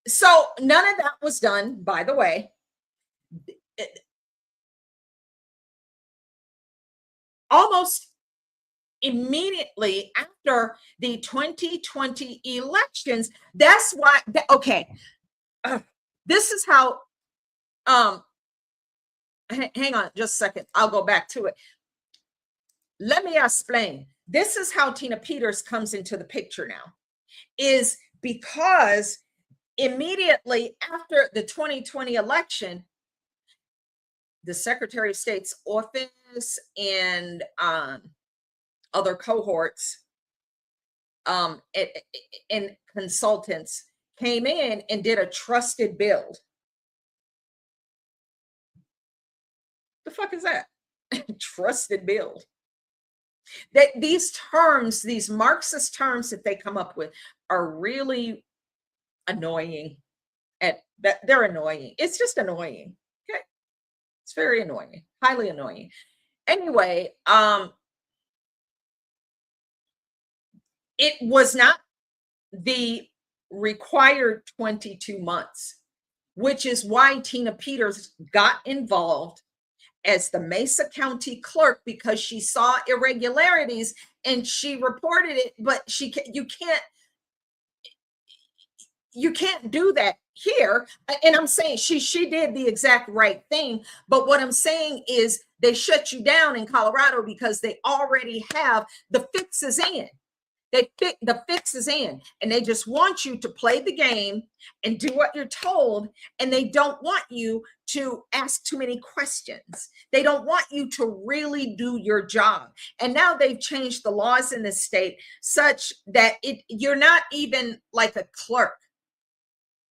So none of that was done, by the way. Almost immediately after the 2020 elections, that's why, okay, this is how, hang on just a second. I'll go back to it. Let me explain. This is how Tina Peters comes into the picture now, is because immediately after the 2020 election, the Secretary of State's office and other cohorts and consultants came in and did a trusted build. The fuck is that? Trusted build. That these terms, these Marxist terms that they come up with are really annoying. And that they're annoying. It's just annoying. Okay. It's very annoying, highly annoying. Anyway, it was not the required 22 months, which is why Tina Peters got involved as the Mesa County clerk, because she saw irregularities and she reported it. But you can't do that here. And I'm saying she did the exact right thing. But what I'm saying is they shut you down in Colorado because they already have the fixes in. The fix is in, and they just want you to play the game and do what you're told. And they don't want you to ask too many questions. They don't want you to really do your job. And now they've changed the laws in the state such that you're not even like a clerk.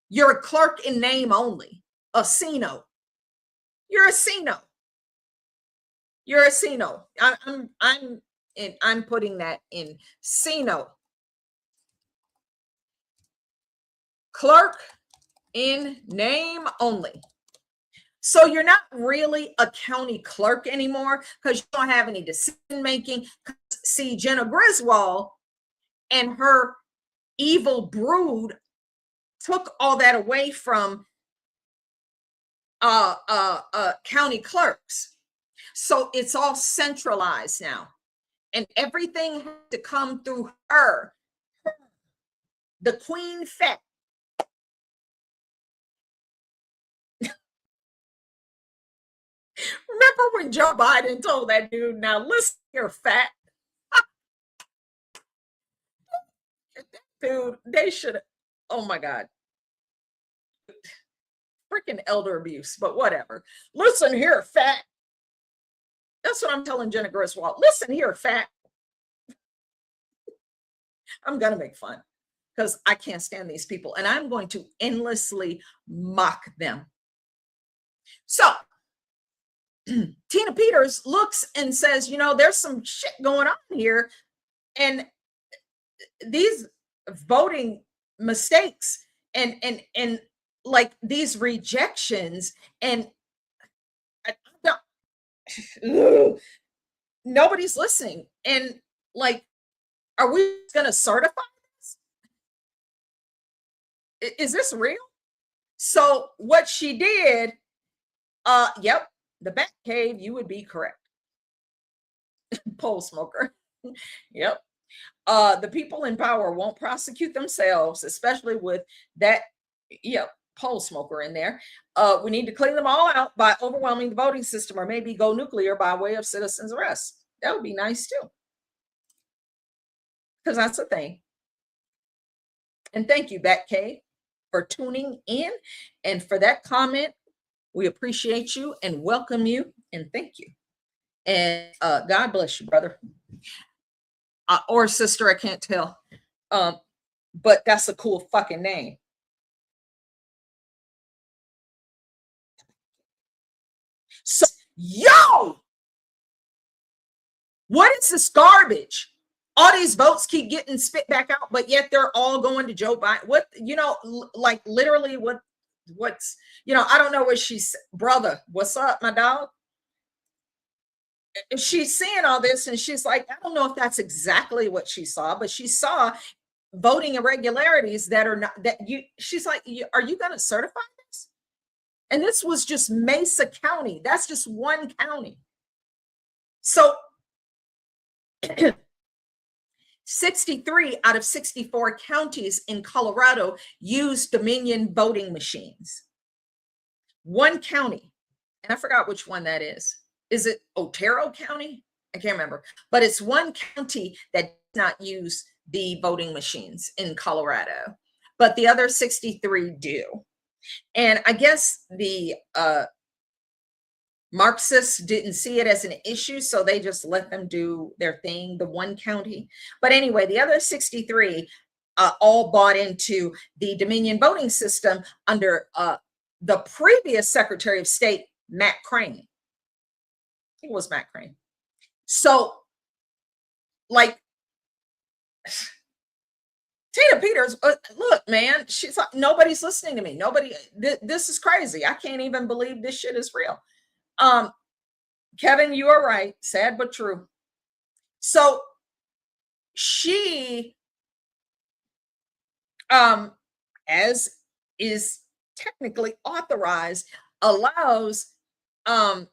You're a clerk in name only, a CINO. You're a CINO. You're a CINO. I'm putting that in CINO. Clerk in name only. So you're not really a county clerk anymore because you don't have any decision making. See, Jenna Griswold and her evil brood took all that away from county clerks. So it's all centralized now. And everything has to come through her, the queen fat. Remember when Joe Biden told that dude, now listen here, fat. Dude, they should have, oh my God. Freaking elder abuse, but whatever. Listen here, fat. That's what I'm telling Jenna Griswold. Listen here, fat. I'm going to make fun because I can't stand these people, and I'm going to endlessly mock them. So Tina Peters looks and says, you know, there's some shit going on here, and these voting mistakes and like these rejections, and nobody's listening. And like, are we going to certify this? Is this real? So what she did, yep, the Bat Cave, you would be correct. Pole smoker. Yep. The people in power won't prosecute themselves, especially with that, yep, pole smoker in there. We need to clean them all out by overwhelming the voting system, or maybe go nuclear by way of citizens arrest. That would be nice too, because that's a thing. And thank you, Batcave, for tuning in and for that comment. We appreciate you and welcome you and thank you. And God bless you, brother or sister. I can't tell, but that's a cool fucking name. So, yo, what is this garbage? All these votes keep getting spit back out, but yet they're all going to Joe Biden. What, you know, like literally what's, you know, I don't know what she's, brother, what's up, my dog? She's seeing all this and she's like, I don't know if that's exactly what she saw, but she saw voting irregularities that are not, that you, she's like, are you going to certify this? And this was just Mesa County. That's just one county. So 63 out of 64 counties in Colorado use Dominion voting machines. One county, and I forgot which one that is. Is it Otero County? I can't remember, but it's one county that does not use the voting machines in Colorado, but the other 63 do. And I guess the Marxists didn't see it as an issue, so they just let them do their thing, the one county. But anyway, the other 63 all bought into the Dominion voting system under the previous Secretary of State, Matt Crane. It was Matt Crane. So, like, Tina Peters, look, man, she's like, nobody's listening to me. Nobody, this is crazy. I can't even believe this shit is real. Kevin, you are right. Sad but true. So she, as is technically authorized, allows a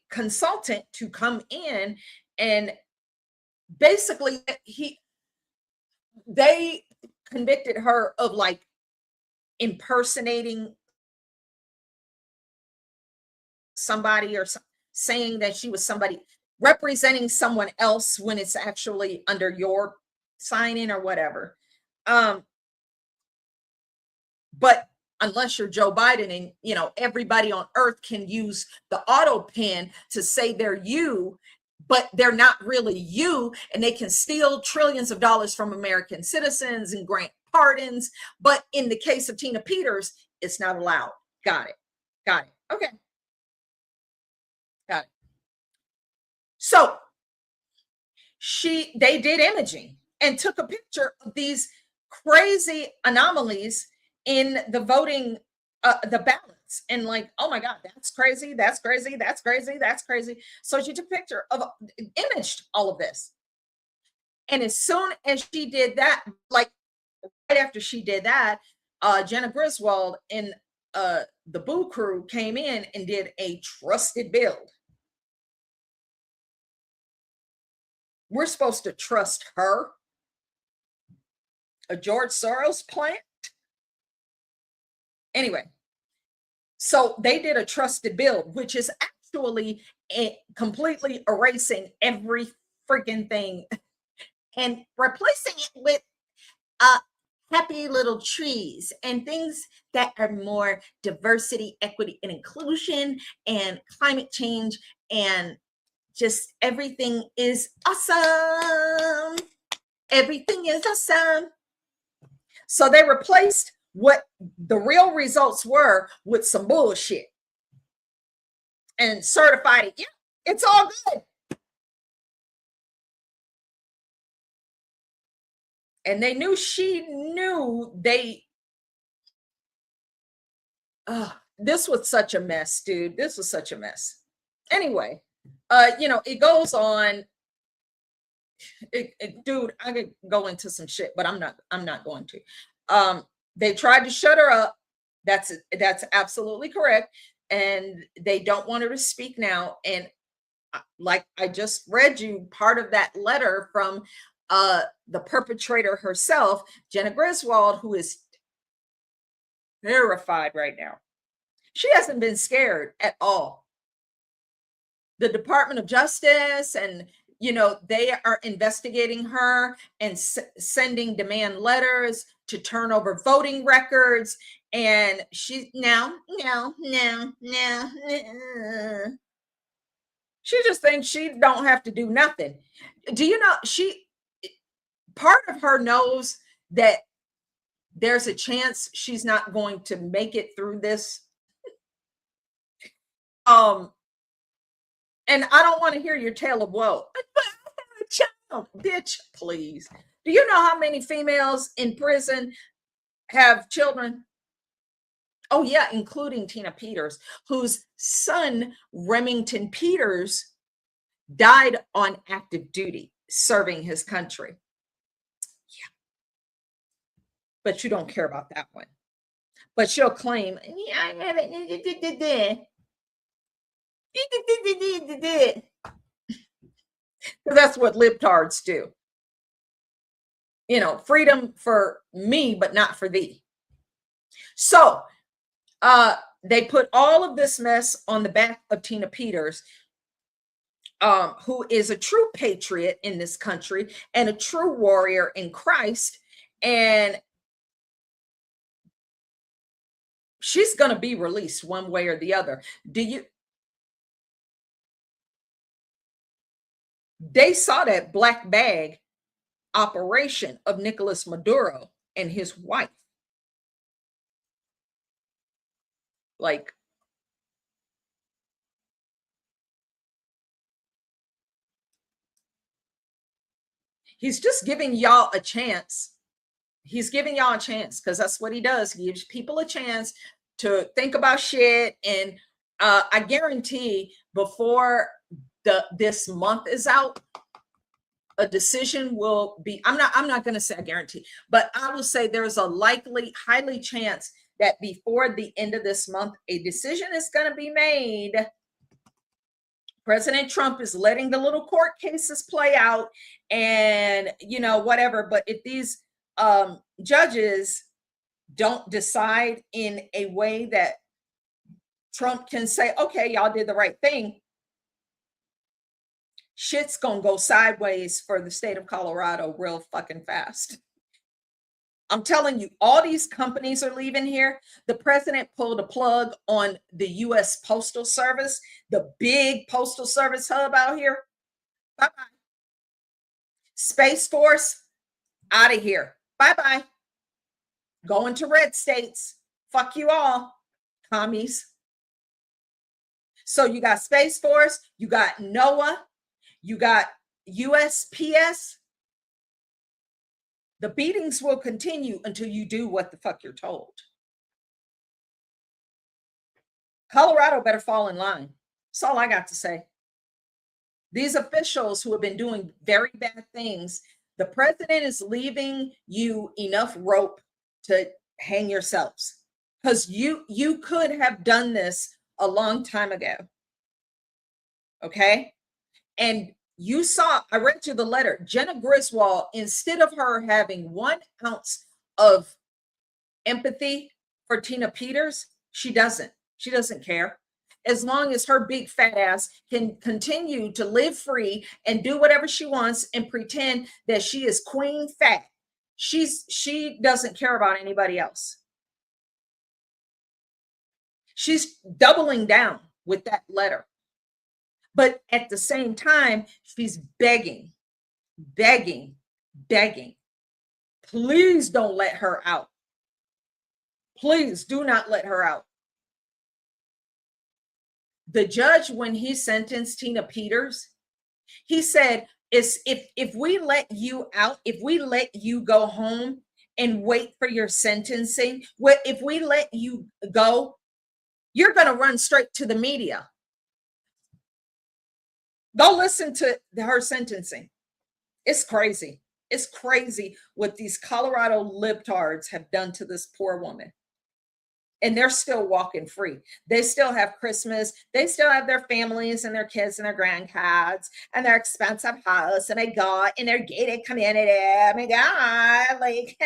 consultant to come in, and basically they convicted her of like impersonating somebody or saying that she was somebody representing someone else when it's actually under your sign-in or whatever. But unless you're Joe Biden and, you know, everybody on earth can use the auto pen to say they're you, but they're not really you, and they can steal trillions of dollars from American citizens and grant pardons. But in the case of Tina Peters, it's not allowed. Got it. Got it. Okay. Got it. So they did imaging and took a picture of these crazy anomalies in the voting, the ballots, and like, oh my God, that's crazy, that's crazy, that's crazy, that's crazy. So she took a picture of, imaged all of this. And as soon as she did that, like right after she did that, Jenna Griswold and the Boo Crew came in and did a trusted build. We're supposed to trust her, a George Soros plant. Anyway, so they did a trusted build, which is actually completely erasing every freaking thing and replacing it with happy little trees and things that are more diversity, equity, and inclusion, and climate change, and just everything is awesome. Everything is awesome. So they replaced what the real results were with some bullshit and certified it. Yeah, it's all good. And they knew, she knew this was such a mess, dude. This was such a mess. Anyway, you know, it goes on. Dude, I could go into some shit, but I'm not going to. They tried to shut her up. That's absolutely correct. And they don't want her to speak now. And like I just read you part of that letter from the perpetrator herself, Jenna Griswold, who is terrified right now. She hasn't been scared at all. The Department of Justice, and you know, they are investigating her and sending demand letters to turn over voting records. And she's now. She just thinks she don't have to do nothing. Do you know, part of her knows that there's a chance she's not going to make it through this. And I don't want to hear your tale of woe. Child, bitch, please. Do you know how many females in prison have children? Oh yeah, including Tina Peters, whose son, Remington Peters, died on active duty, serving his country. Yeah. But you don't care about that one. But she'll claim, yeah, I haven't. That's what libtards do. You know, freedom for me, but not for thee. So they put all of this mess on the back of Tina Peters, who is a true patriot in this country and a true warrior in Christ. And she's going to be released one way or the other. They saw that black bag operation of Nicolas Maduro and his wife. Like, he's just giving y'all a chance. He's giving y'all a chance because that's what he does. He gives people a chance to think about shit. And I guarantee before this month is out, a decision will be, I'm not going to say I guarantee, but I will say there's a highly chance that before the end of this month, a decision is going to be made. President Trump is letting the little court cases play out and, whatever. But if these judges don't decide in a way that Trump can say, okay, y'all did the right thing, shit's gonna go sideways for the state of Colorado real fucking fast. I'm telling you, all these companies are leaving here. The president pulled a plug on the U.S. Postal Service, the big postal service hub out here. Bye-bye. Space Force, out of here. Bye-bye. Going to red states. Fuck you all, commies. So you got Space Force, you got NOAA, you got USPS. The beatings will continue until you do what the fuck you're told. Colorado better fall in line. That's all I got to say. These officials who have been doing very bad things, the president is leaving you enough rope to hang yourselves, because you could have done this a long time ago. Okay? And you saw, I read you the letter, Jenna Griswold, instead of her having 1 ounce of empathy for Tina Peters, she doesn't care. As long as her big fat ass can continue to live free and do whatever she wants and pretend that she is queen fat, she doesn't care about anybody else. She's doubling down with that letter. But at the same time, she's begging. Please don't let her out. Please do not let her out. The judge, when he sentenced Tina Peters, he said, if we let you out, if we let you go home and wait for your sentencing, if we let you go, you're going to run straight to the media. Go listen to her sentencing. It's crazy. It's crazy what these Colorado libtards have done to this poor woman. And they're still walking free. They still have Christmas. They still have their families and their kids and their grandkids and their expensive house. Oh my God, in their gated community. Oh my God, like,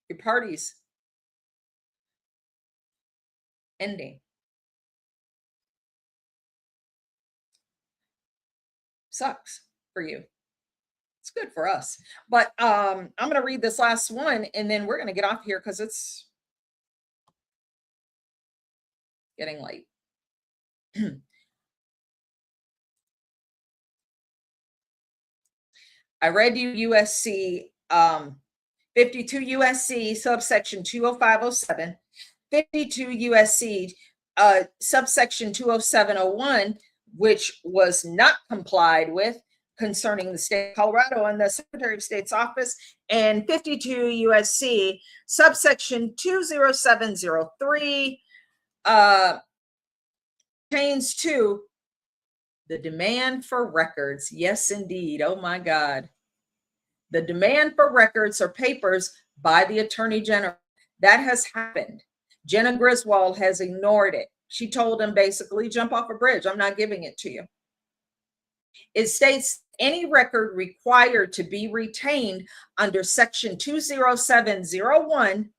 your party's ending. Sucks for you. It's good for us. But I'm going to read this last one and then we're going to get off here because it's getting late. I read you USC 52 USC subsection 20507, 52 USC subsection 20701, which was not complied with concerning the state of Colorado and the Secretary of State's office, and 52 USC subsection 20703 pertains to the demand for records. Yes, indeed. Oh my God. The demand for records or papers by the Attorney General. That has happened. Jenna Griswold has ignored it. She told him basically, jump off a bridge. I'm not giving it to you. It states any record required to be retained under section 20701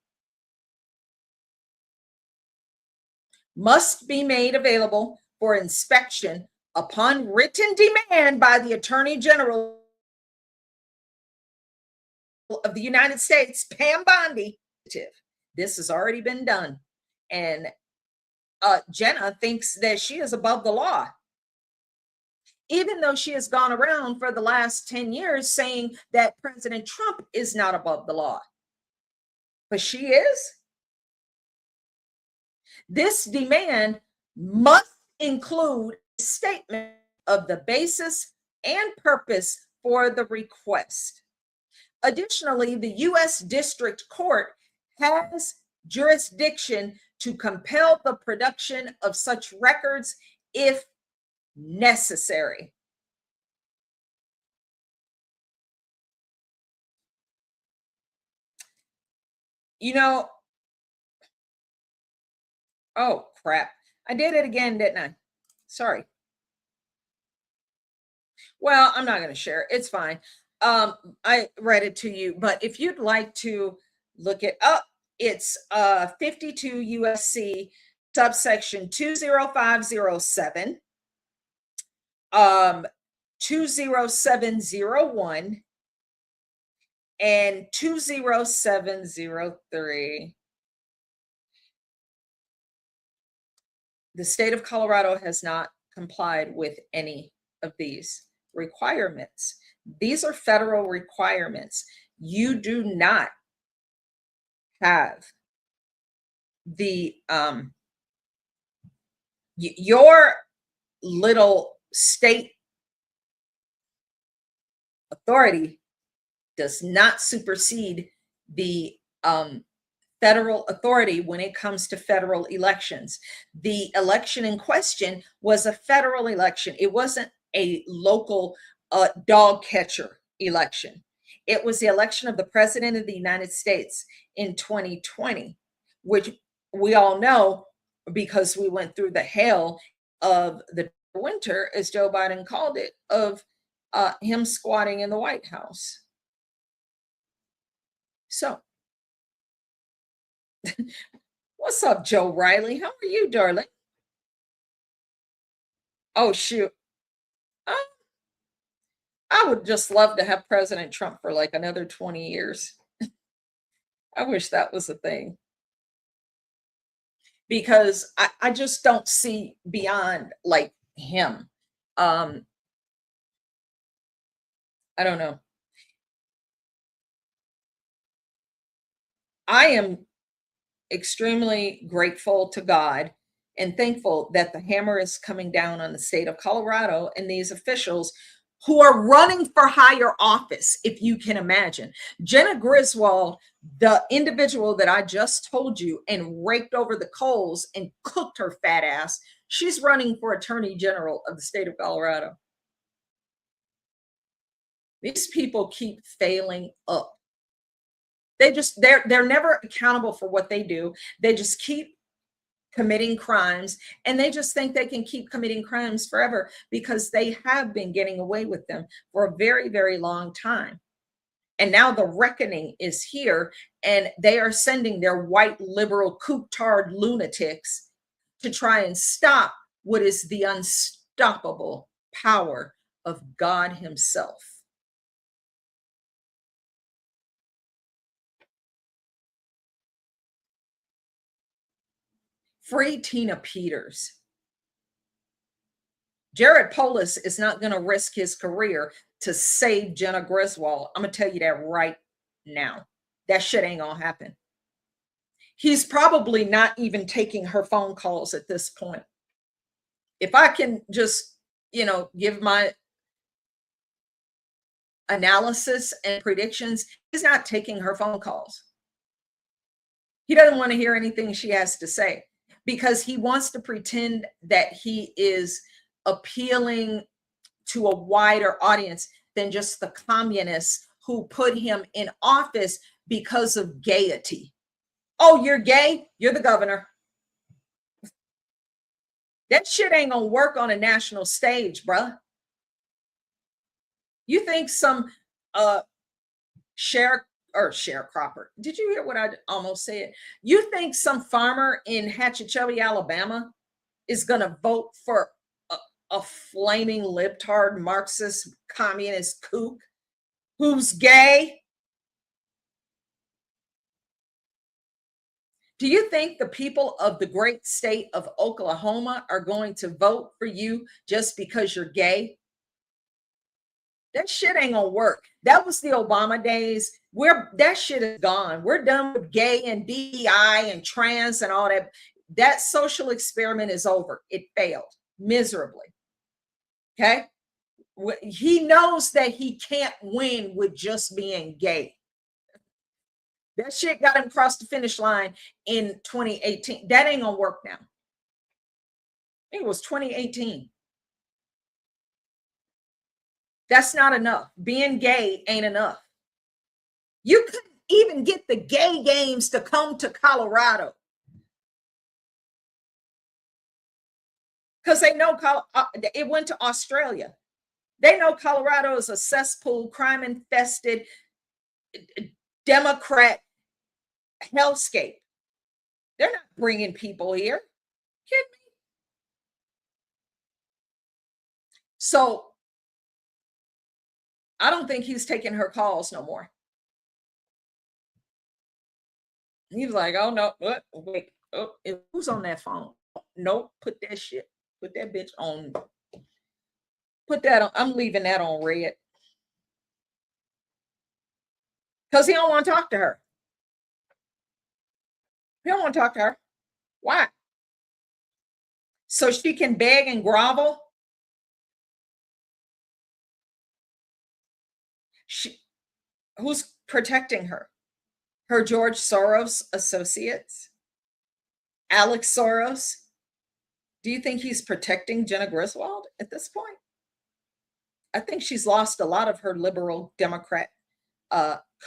must be made available for inspection upon written demand by the Attorney General of the United States, Pam Bondi. This has already been done. And Jenna thinks that she is above the law, even though she has gone around for the last 10 years saying that President Trump is not above the law. But she is. This demand must include a statement of the basis and purpose for the request. Additionally, the U.S. District Court has jurisdiction to compel the production of such records if necessary. You know, oh crap. I did it again, didn't I? Sorry. Well, I'm not going to share it. It's fine. I read it to you, but if you'd like to look it up, it's 52 USC subsection 20507, 20701, and 20703. The state of Colorado has not complied with any of these requirements. These are federal requirements. You do not have the your little state authority does not supersede the federal authority when it comes to federal elections. The election in question was a federal election. It wasn't a local dog catcher election. It was the election of the President of the United States in 2020, which we all know because we went through the hell of the winter, as Joe Biden called it, of him squatting in the White House. So, what's up, Joe Riley? How are you, darling? Oh, shoot. I would just love to have President Trump for like another 20 years. I wish that was a thing. Because I just don't see beyond like him. I don't know. I am extremely grateful to God and thankful that the hammer is coming down on the state of Colorado and these officials who are running for higher office, if you can imagine. Jenna Griswold, the individual that I just told you and raked over the coals and cooked her fat ass, she's running for Attorney General of the state of Colorado. These people keep failing up. They're never accountable for what they do. They just keep committing crimes, and they just think they can keep committing crimes forever because they have been getting away with them for a very, very long time. And now the reckoning is here, and they are sending their white liberal coop-tard lunatics to try and stop what is the unstoppable power of God himself. Free Tina Peters. Jared Potus is not going to risk his career to save Jenna Griswold. I'm going to tell you that right now. That shit ain't going to happen. He's probably not even taking her phone calls at this point. If I can just, give my analysis and predictions, he's not taking her phone calls. He doesn't want to hear anything she has to say, because he wants to pretend that he is appealing to a wider audience than just the communists who put him in office because of gaiety. Oh, you're gay? You're the governor. That shit ain't gonna work on a national stage, bruh. You think some sharecropper. Did you hear what I almost said? You think some farmer in Hatchetchubby, Alabama is going to vote for a flaming libtard Marxist communist kook who's gay? Do you think the people of the great state of Oklahoma are going to vote for you just because you're gay? That shit ain't gonna work. That was the Obama days. That shit is gone. We're done with gay and DEI and trans and all that. That social experiment is over. It failed miserably. Okay? He knows that he can't win with just being gay. That shit got him across the finish line in 2018. That ain't gonna work now. It was 2018. That's not enough. Being gay ain't enough. You couldn't even get the gay games to come to Colorado. Because they know it went to Australia. They know Colorado is a cesspool, crime-infested, Democrat hellscape. They're not bringing people here. Kidding me? So I don't think he's taking her calls no more. He was like, oh no, what? Wait, oh, who's on that phone? Nope, put that bitch on. Put that on. I'm leaving that on red. Because he don't want to talk to her. He don't want to talk to her. Why? So she can beg and grovel? Who's protecting her? Her George Soros associates? Alex Soros? Do you think he's protecting Jenna Griswold at this point? I think she's lost a lot of her liberal Democrat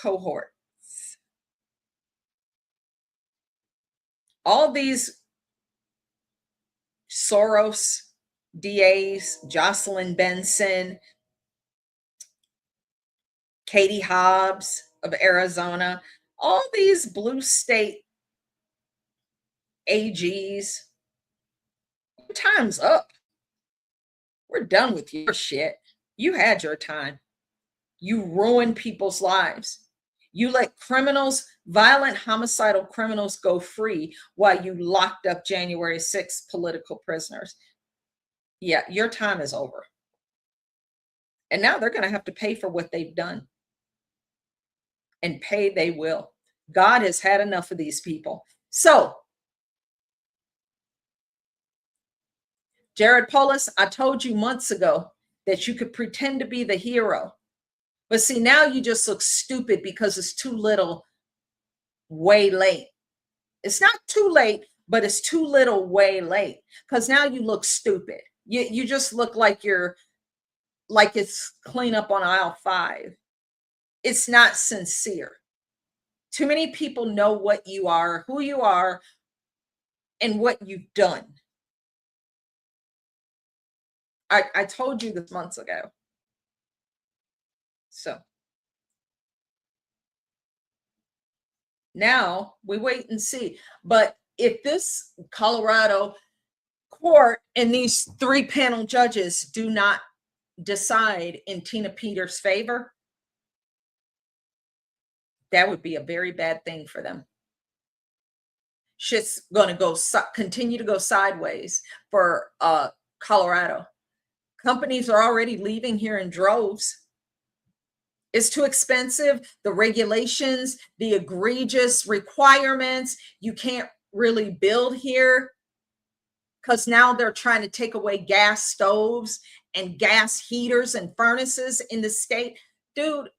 cohort. All these Soros DAs, Jocelyn Benson, Katie Hobbs of Arizona, all these blue state AGs, time's up. We're done with your shit. You had your time. You ruined people's lives. You let criminals, violent homicidal criminals, go free while you locked up January 6th political prisoners. Yeah, your time is over. And now they're going to have to pay for what they've done. And pay they will. God has had enough of these people. So, Jared Polis, I told you months ago that you could pretend to be the hero. But see, now you just look stupid because it's too little, way late. It's not too late, but it's too little, way late. Because now you look stupid. You just look like it's cleanup on aisle 5. It's not sincere. Too many people know what you are, who you are, and what you've done. I told you this months ago. So now we wait and see. But if this Colorado court and these 3-panel judges do not decide in Tina Peters' favor, that would be a very bad thing for them. Shit's going to continue to go sideways for Colorado. Companies are already leaving here in droves. It's too expensive. The regulations, the egregious requirements, you can't really build here because now they're trying to take away gas stoves and gas heaters and furnaces in the state. Dude,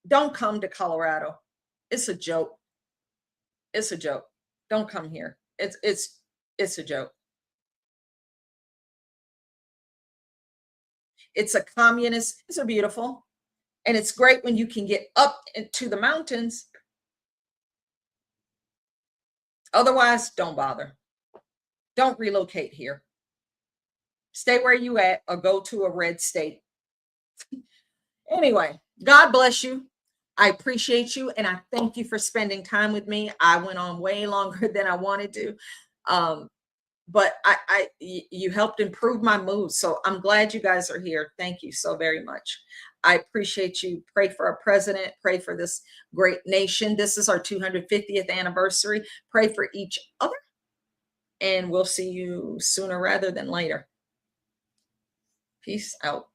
don't come to Colorado. It's a joke. It's a joke. Don't come here. It's a joke. It's a communist. It's a beautiful. And it's great when you can get up into the mountains. Otherwise, don't bother. Don't relocate here. Stay where you at or go to a red state. Anyway, God bless you. I appreciate you. And I thank you for spending time with me. I went on way longer than I wanted to. but you helped improve my mood. So I'm glad you guys are here. Thank you so very much. I appreciate you. Pray for our president. Pray for this great nation. This is our 250th anniversary. Pray for each other. And we'll see you sooner rather than later. Peace out.